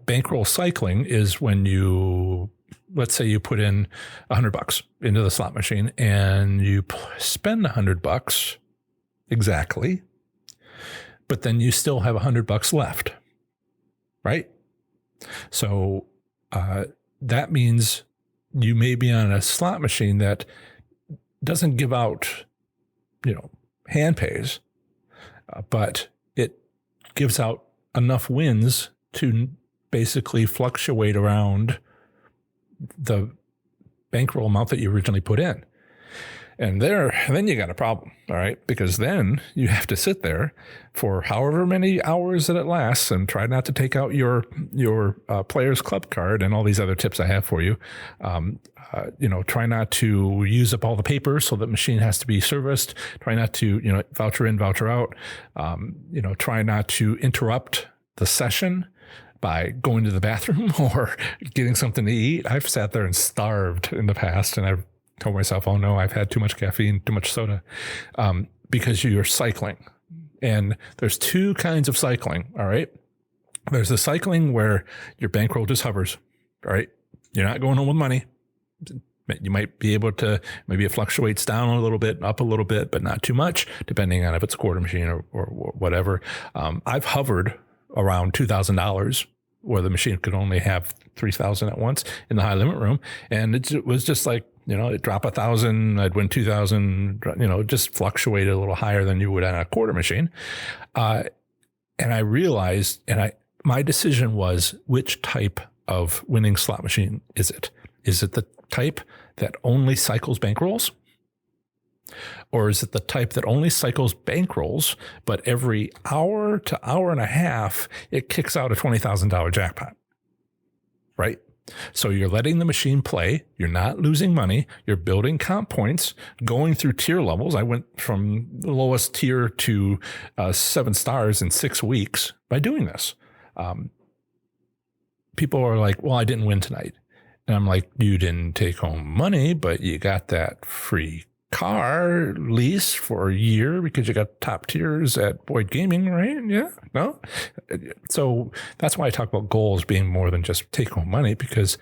bankroll cycling is when let's say you put in $100 into the slot machine and you spend $100 exactly, but then you still have $100 left, right? So that means you may be on a slot machine that doesn't give out, hand pays, but it gives out enough wins to basically fluctuate around the bankroll amount that you originally put in. And then you got a problem, all right? Because then you have to sit there for however many hours that it lasts and try not to take out your player's club card and all these other tips I have for you. Try not to use up all the paper so the machine has to be serviced. Try not to, voucher in, voucher out. Try not to interrupt the session by going to the bathroom or getting something to eat. I've sat there and starved in the past, and I've told myself, oh no, I've had too much caffeine, too much soda, because you're cycling. And there's two kinds of cycling, all right? There's the cycling where your bankroll just hovers, all right? You're not going home with money. You might be able to, maybe it fluctuates down a little bit, up a little bit, but not too much, depending on if it's a quarter machine or whatever. I've hovered around $2,000 where the machine could only have 3,000 at once in the high limit room. And it was just like, it'd drop 1,000, I'd win 2,000, just fluctuated a little higher than you would on a quarter machine. And I realized, my decision was, which type of winning slot machine is it? Is it the type that only cycles bankrolls? Or is it the type that only cycles bankrolls, but every hour to hour and a half, it kicks out a $20,000 jackpot, right? So you're letting the machine play. You're not losing money. You're building comp points, going through tier levels. I went from the lowest tier to 7 stars in 6 weeks by doing this. People are like, well, I didn't win tonight. And I'm like, you didn't take home money, but you got that free car lease for a year because you got top tiers at Boyd Gaming, right? Yeah, no. So that's why I talk about goals being more than just take home money, because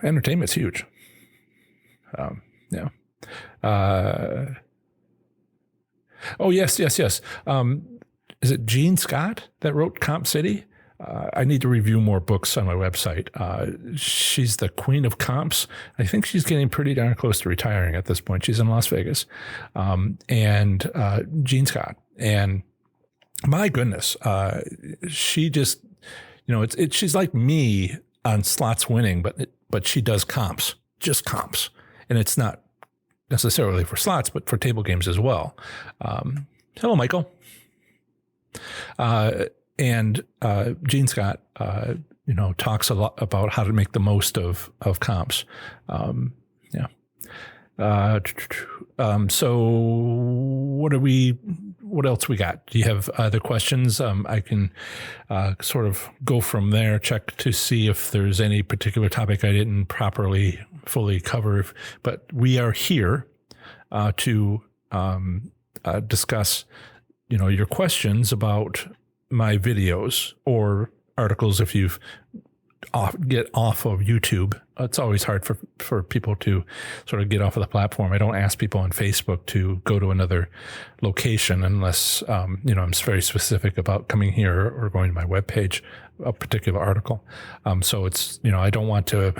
entertainment's huge. Oh yes. Is it Gene Scott that wrote Comp City? I need to review more books on my website. She's the queen of comps. I think she's getting pretty darn close to retiring at this point. She's in Las Vegas. And Gene Scott. And my goodness, she just, she's like me on slots winning, but she does comps, just comps. And it's not necessarily for slots, but for table games as well. Hello, Michael. And Gene Scott, talks a lot about how to make the most of comps. So what else we got? Do you have other questions? I can sort of go from there, check to see if there's any particular topic I didn't properly fully cover. But we are here to discuss, your questions about my videos or articles. If you get off of YouTube, it's always hard for people to sort of get off of the platform. I don't ask people on Facebook to go to another location unless, I'm very specific about coming here or going to my webpage, a particular article. So it's, I don't want to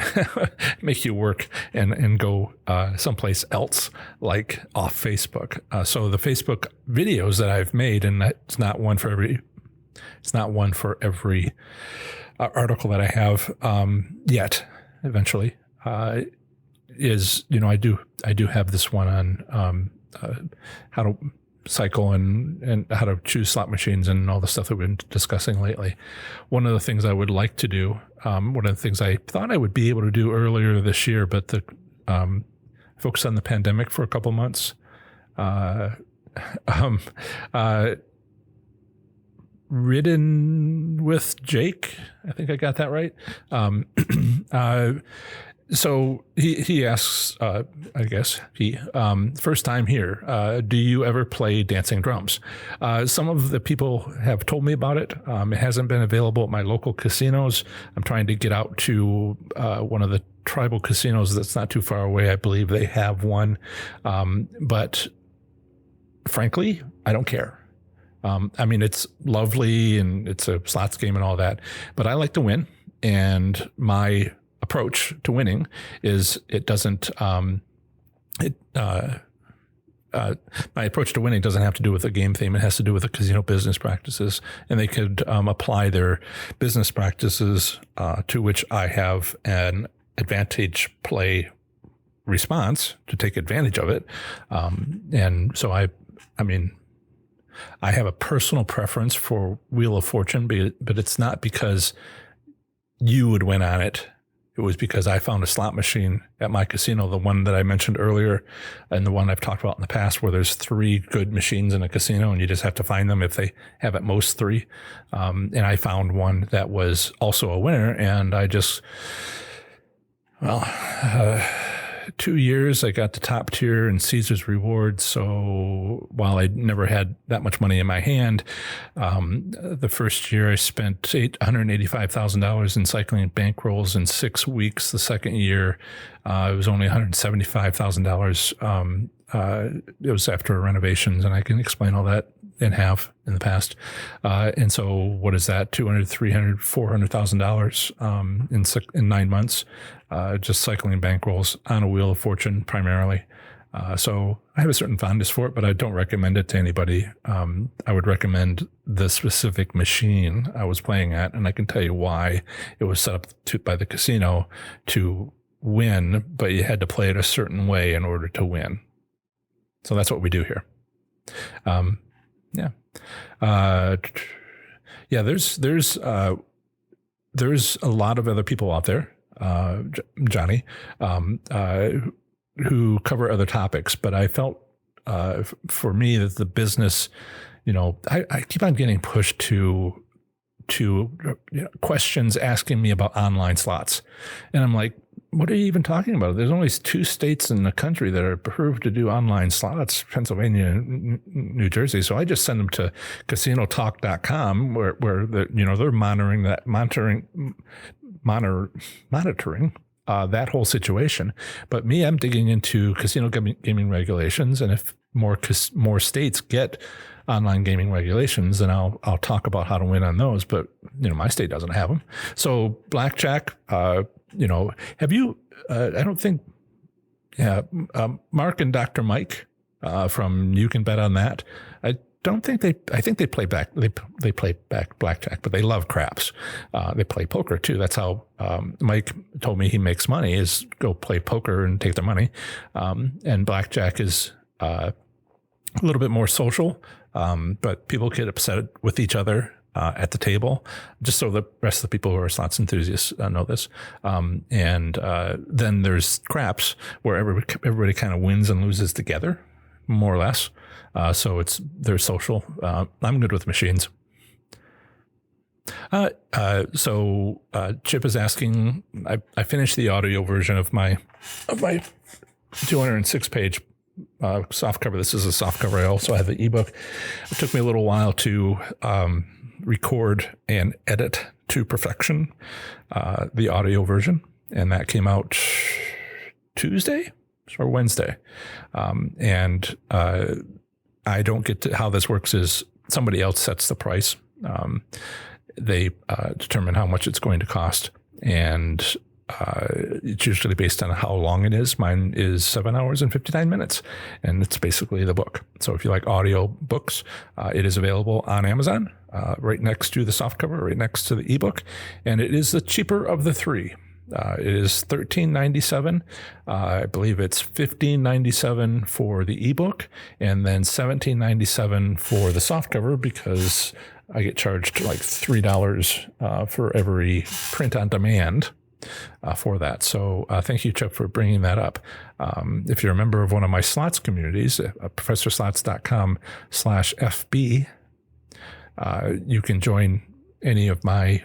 make you work and go someplace else like off Facebook. So the Facebook videos that I've made, and it's not one for every article that I have yet. Eventually, is I do have this one on how to cycle and how to choose slot machines and all the stuff that we've been discussing lately. One of the things I would like to do, one of the things I thought I would be able to do earlier this year, but the focus on the pandemic for a couple months. Ridden with Jake. I think I got that right. So he asks, I guess first time here, do you ever play dancing drums? Some of the people have told me about it. It hasn't been available at my local casinos. I'm trying to get out to one of the tribal casinos that's not too far away. I believe they have one. But frankly, I don't care. It's lovely and it's a slots game and all that, but I like to win. And my approach to winning is my approach to winning doesn't have to do with a game theme. It has to do with the casino business practices, and they could apply their business practices to which I have an advantage play response to take advantage of it. And so I have a personal preference for Wheel of Fortune, but it's not because you would win on it. It was because I found a slot machine at my casino, the one that I mentioned earlier, and the one I've talked about in the past, where there's 3 good machines in a casino, and you just have to find them if they have at most 3. And I found one that was also a winner, and I just, 2 years, I got the top tier in Caesars Rewards. So while I never had that much money in my hand, the first year I spent $185,000 in cycling bankrolls in 6 weeks. The second year, it was only $175,000. It was after renovations, and I can explain all that in the past. And so what is that? $200,000, $300,000, $400,000 in 9 months, just cycling bankrolls on a Wheel of Fortune primarily. So I have a certain fondness for it, but I don't recommend it to anybody. I would recommend the specific machine I was playing at, and I can tell you why. It was set up by the casino to win, but you had to play it a certain way in order to win. So that's what we do here. There's a lot of other people out there, Johnny, who cover other topics, but I felt, for me, that the business, I keep on getting pushed to questions asking me about online slots. And I'm like, what are you even talking about? There's only 2 states in the country that are approved to do online slots, Pennsylvania and New Jersey. So I just send them to casinotalk.com where they're monitoring that whole situation. But me, I'm digging into casino gaming regulations. And if more states get online gaming regulations, then I'll talk about how to win on those. But, my state doesn't have them. So blackjack, have you, I don't think, Mark and Dr. Mike from You Can Bet on That. I think they play blackjack, but they love craps. They play poker too. That's how Mike told me he makes money, is go play poker and take their money. And blackjack is a little bit more social, but people get upset with each other at the table, just so the rest of the people who are slots enthusiasts know this. And then there's craps, where everybody kind of wins and loses together, more or less. So they're social. I'm good with machines. So Chip is asking, I finished the audio version of my 206-page soft cover. This is a soft cover. I also have the ebook. It took me a little while to record and edit to perfection the audio version, and that came out Tuesday or Wednesday. And I don't get to, how this works is somebody else sets the price. They determine how much it's going to cost, and it's usually based on how long it is. Mine is 7 hours and 59 minutes, and it's basically the book. So if you like audio books, it is available on Amazon, right next to the softcover, right next to the ebook, and it is the cheaper of the 3. It is $13.97. I believe it's $15.97 for the ebook, and then $17.97 for the softcover, because I get charged like $3 for every print on demand for that. So thank you, Chip, for bringing that up. If you're a member of one of my slots communities, professorslots.com/FB, you can join any of my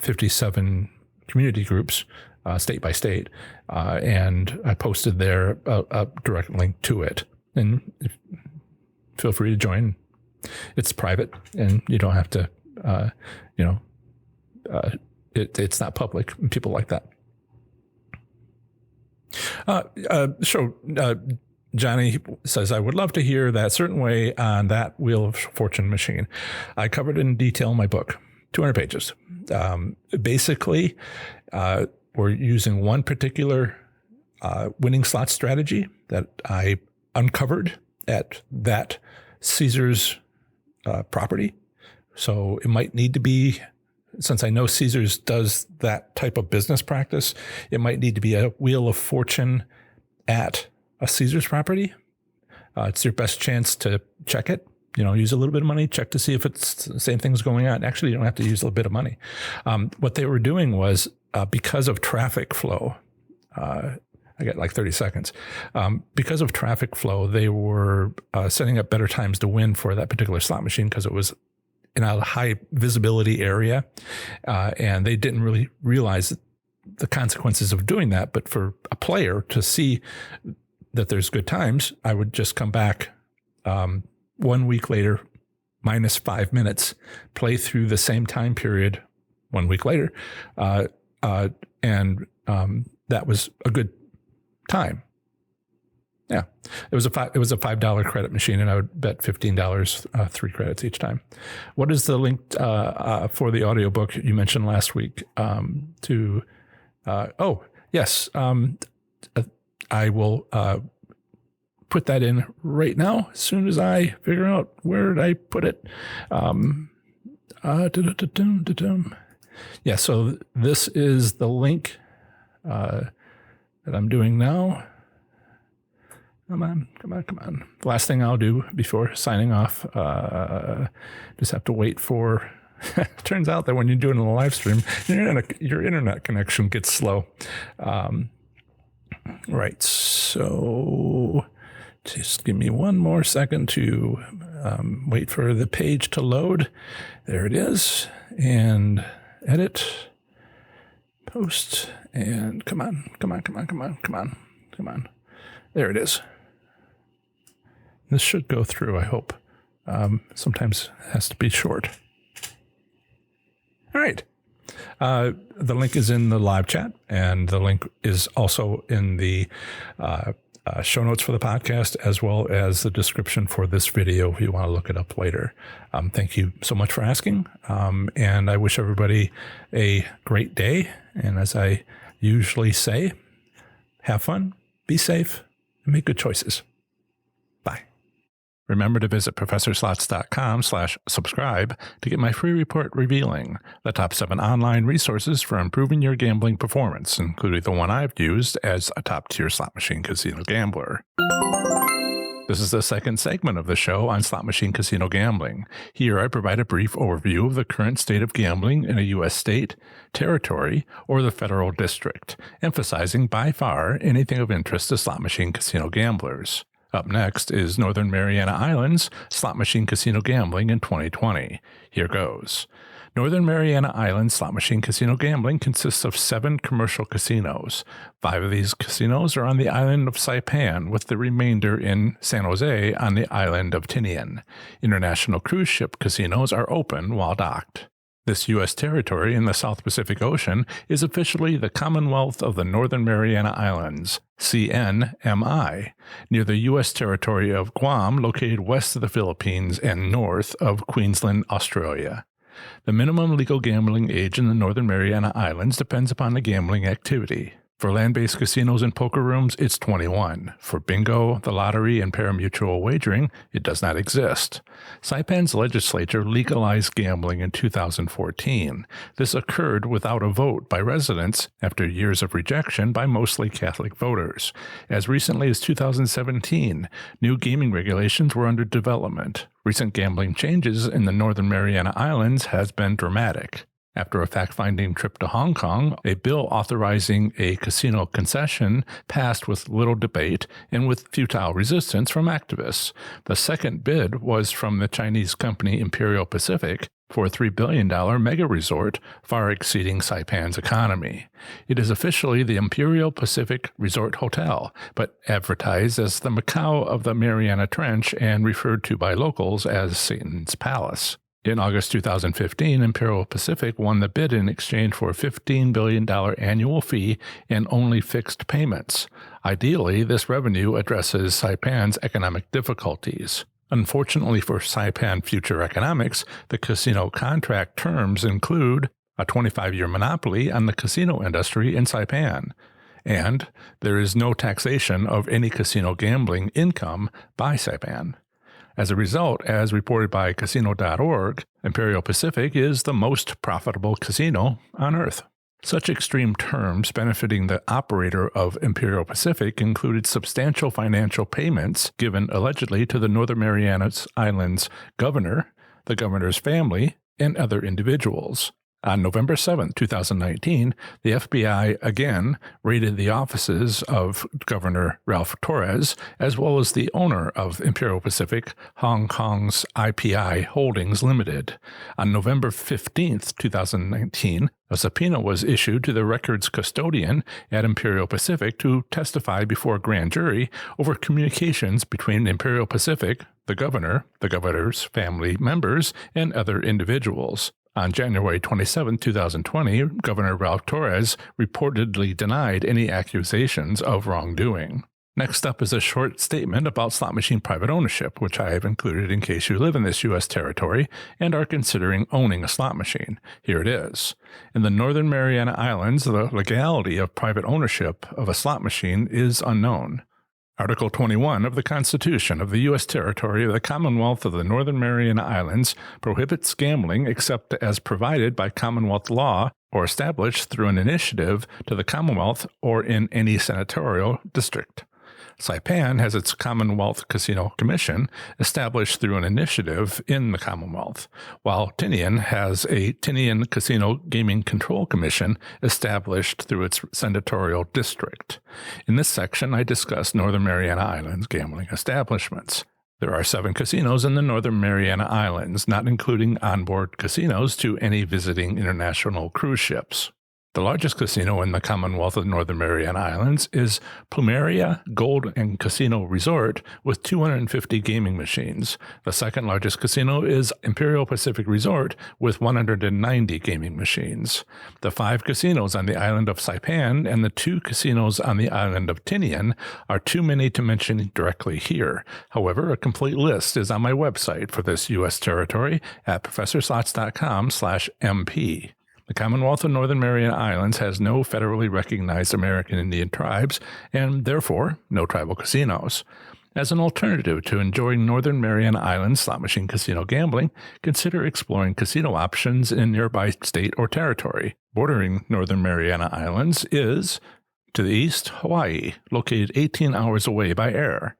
57 community groups, state by state, and I posted there a direct link to it. And feel free to join. It's private, and you don't have to, it's not public, and people like that. Johnny says, I would love to hear that certain way on that Wheel of Fortune machine. I covered it in detail in my book, 200 pages. Basically, we're using one particular winning slot strategy that I uncovered at that Caesars property. So it might need to be, since I know Caesars does that type of business practice, it might need to be a Wheel of Fortune at a Caesars property, it's your best chance to check it. Use a little bit of money, check to see if it's the same thing's going on. Actually, you don't have to use a little bit of money. What they were doing was because of traffic flow, I got like 30 seconds. Because of traffic flow, they were setting up better times to win for that particular slot machine because it was in a high visibility area. And they didn't really realize the consequences of doing that. But for a player to see that there's good times, I would just come back 1 week later, minus 5 minutes, play through the same time period 1 week later. And that was a good time. Yeah, it was a $5 credit machine, and I would bet $15, 3 credits each time. What is the link for the audiobook you mentioned last week? Yes, I will put that in right now as soon as I figure out where did I put it. Yeah, so this is the link that I'm doing now. Come on. The last thing I'll do before signing off, just have to wait for, turns out that when you're doing a live stream, your internet connection gets slow. Right, so just give me one more second to wait for the page to load. There it is, and edit, post, and come on. There it is. This should go through, I hope. Sometimes it has to be short. All right. The link is in the live chat, and the link is also in the show notes for the podcast, as well as the description for this video if you want to look it up later. Thank you so much for asking, and I wish everybody a great day. And as I usually say, have fun, be safe, and make good choices. Bye. Remember to visit ProfessorSlots.com/subscribe to get my free report revealing the top 7 online resources for improving your gambling performance, including the one I've used as a top-tier slot machine casino gambler. This is the second segment of the show on slot machine casino gambling. Here I provide a brief overview of the current state of gambling in a U.S. state, territory, or the federal district, emphasizing by far anything of interest to slot machine casino gamblers. Up next is Northern Mariana Islands slot machine casino gambling in 2020. Here goes. Northern Mariana Islands slot machine casino gambling consists of 7 commercial casinos. 5 of these casinos are on the island of Saipan, with the remainder in San Jose on the island of Tinian. International cruise ship casinos are open while docked. This U.S. territory in the South Pacific Ocean is officially the Commonwealth of the Northern Mariana Islands, CNMI, near the U.S. territory of Guam, located west of the Philippines and north of Queensland, Australia. The minimum legal gambling age in the Northern Mariana Islands depends upon the gambling activity. For land-based casinos and poker rooms, it's 21. For bingo, the lottery, and pari-mutuel wagering, it does not exist. Saipan's legislature legalized gambling in 2014. This occurred without a vote by residents after years of rejection by mostly Catholic voters. As recently as 2017, new gaming regulations were under development. Recent gambling changes in the Northern Mariana Islands has been dramatic. After a fact-finding trip to Hong Kong, a bill authorizing a casino concession passed with little debate and with futile resistance from activists. The second bid was from the Chinese company Imperial Pacific for a $3 billion mega resort, far exceeding Saipan's economy. It is officially the Imperial Pacific Resort Hotel, but advertised as the Macau of the Mariana Trench and referred to by locals as Satan's Palace. In August 2015, Imperial Pacific won the bid in exchange for a $15 billion annual fee and only fixed payments. Ideally, this revenue addresses Saipan's economic difficulties. Unfortunately for Saipan future economics, the casino contract terms include a 25-year monopoly on the casino industry in Saipan, and there is no taxation of any casino gambling income by Saipan. As a result, as reported by Casino.org, Imperial Pacific is the most profitable casino on Earth. Such extreme terms benefiting the operator of Imperial Pacific included substantial financial payments given allegedly to the Northern Marianas Islands governor, the governor's family, and other individuals. On November 7, 2019, the FBI again raided the offices of Governor Ralph Torres, as well as the owner of Imperial Pacific, Hong Kong's IPI Holdings Limited. On November 15, 2019, a subpoena was issued to the records custodian at Imperial Pacific to testify before a grand jury over communications between Imperial Pacific, the governor, the governor's family members, and other individuals. On January 27, 2020, Governor Ralph Torres reportedly denied any accusations of wrongdoing. Next up is a short statement about slot machine private ownership, which I have included in case you live in this U.S. territory and are considering owning a slot machine. Here it is. In the Northern Mariana Islands, the legality of private ownership of a slot machine is unknown. Article 21 of the Constitution of the U.S. Territory of the Commonwealth of the Northern Mariana Islands prohibits gambling except as provided by Commonwealth law or established through an initiative to the Commonwealth or in any senatorial district. Saipan has its Commonwealth Casino Commission established through an initiative in the Commonwealth, while Tinian has a Tinian Casino Gaming Control Commission established through its senatorial district. In this section, I discuss Northern Mariana Islands gambling establishments. There are 7 casinos in the Northern Mariana Islands, not including onboard casinos to any visiting international cruise ships. The largest casino in the Commonwealth of Northern Mariana Islands is Plumeria Gold and Casino Resort with 250 gaming machines. The second largest casino is Imperial Pacific Resort with 190 gaming machines. The 5 casinos on the island of Saipan and the 2 casinos on the island of Tinian are too many to mention directly here. However, a complete list is on my website for this U.S. territory at professorslots.com/MP. The Commonwealth of Northern Mariana Islands has no federally recognized American Indian tribes and, therefore, no tribal casinos. As an alternative to enjoying Northern Mariana Islands slot machine casino gambling, consider exploring casino options in nearby state or territory. Bordering Northern Mariana Islands is, to the east, Hawaii, located 18 hours away by air.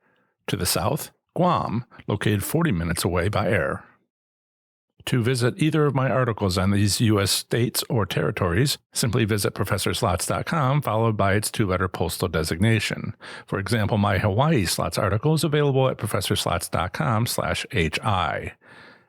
To the south, Guam, located 40 minutes away by air. To visit either of my articles on these U.S. states or territories, simply visit professorslots.com followed by its 2-letter postal designation. For example, my Hawaii slots article is available at professorslots.com/HI.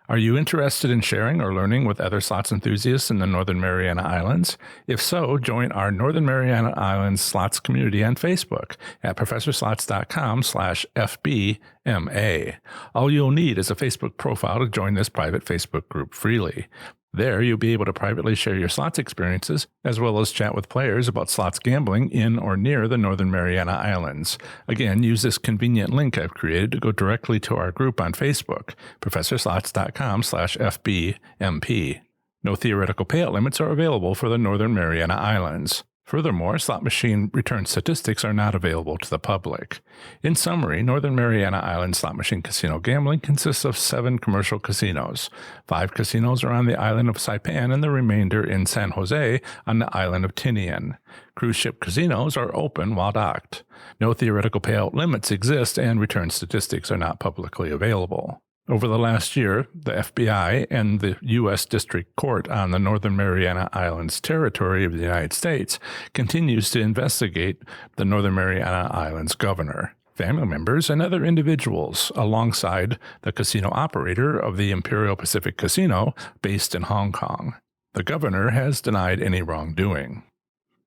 Are you interested in sharing or learning with other slots enthusiasts in the Northern Mariana Islands? If so, join our Northern Mariana Islands slots community on Facebook at professorslots.com/FBMA. All you'll need is a Facebook profile to join this private Facebook group freely. There, you'll be able to privately share your slots experiences, as well as chat with players about slots gambling in or near the Northern Mariana Islands. Again, use this convenient link I've created to go directly to our group on Facebook, professorslots.com/FBMP. No theoretical payout limits are available for the Northern Mariana Islands. Furthermore, slot machine return statistics are not available to the public. In summary, Northern Mariana Island slot machine casino gambling consists of 7 commercial casinos. 5 casinos are on the island of Saipan and the remainder in San Jose on the island of Tinian. Cruise ship casinos are open while docked. No theoretical payout limits exist and return statistics are not publicly available. Over the last year, the FBI and the U.S. District Court on the Northern Mariana Islands territory of the United States continues to investigate the Northern Mariana Islands governor, family members, and other individuals alongside the casino operator of the Imperial Pacific Casino based in Hong Kong. The governor has denied any wrongdoing.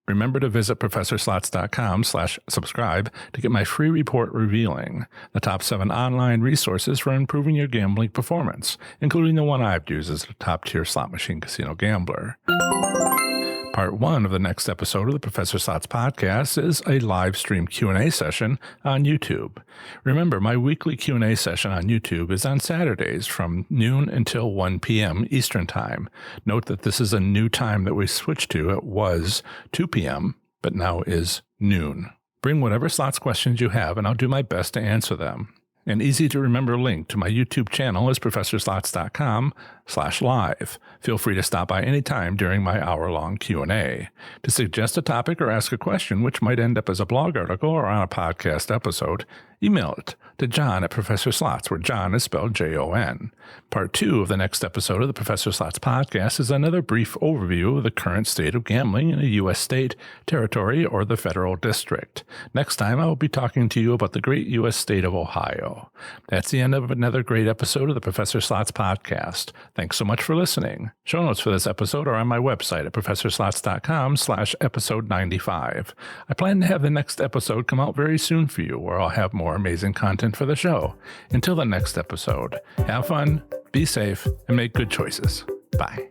Remember to visit professorslots.com/subscribe to get my free report revealing the top 7 online resources for improving your gambling performance, including the one I've used as a top-tier slot machine casino gambler. Part 1 of the next episode of the Professor Slots podcast is a live stream Q&A session on YouTube. Remember, my weekly Q&A session on YouTube is on Saturdays from noon until 1 p.m. Eastern Time. Note that this is a new time that we switched to. It was 2 p.m., but now is noon. Bring whatever slots questions you have, and I'll do my best to answer them. An easy-to-remember link to my YouTube channel is professorslots.com patreon.com/live. Feel free to stop by anytime during my hour-long Q&A. To suggest a topic or ask a question which might end up as a blog article or on a podcast episode, email it to John at Professor Slots, where John is spelled Jon. Part 2 of the next episode of the Professor Slots podcast is another brief overview of the current state of gambling in a U.S. state, territory, or the federal district. Next time, I will be talking to you about the great U.S. state of Ohio. That's the end of another great episode of the Professor Slots podcast. Thanks so much for listening. Show notes for this episode are on my website at professorslots.com/episode 95. I plan to have the next episode come out very soon for you, where I'll have more amazing content for the show. Until the next episode, have fun, be safe, and make good choices. Bye.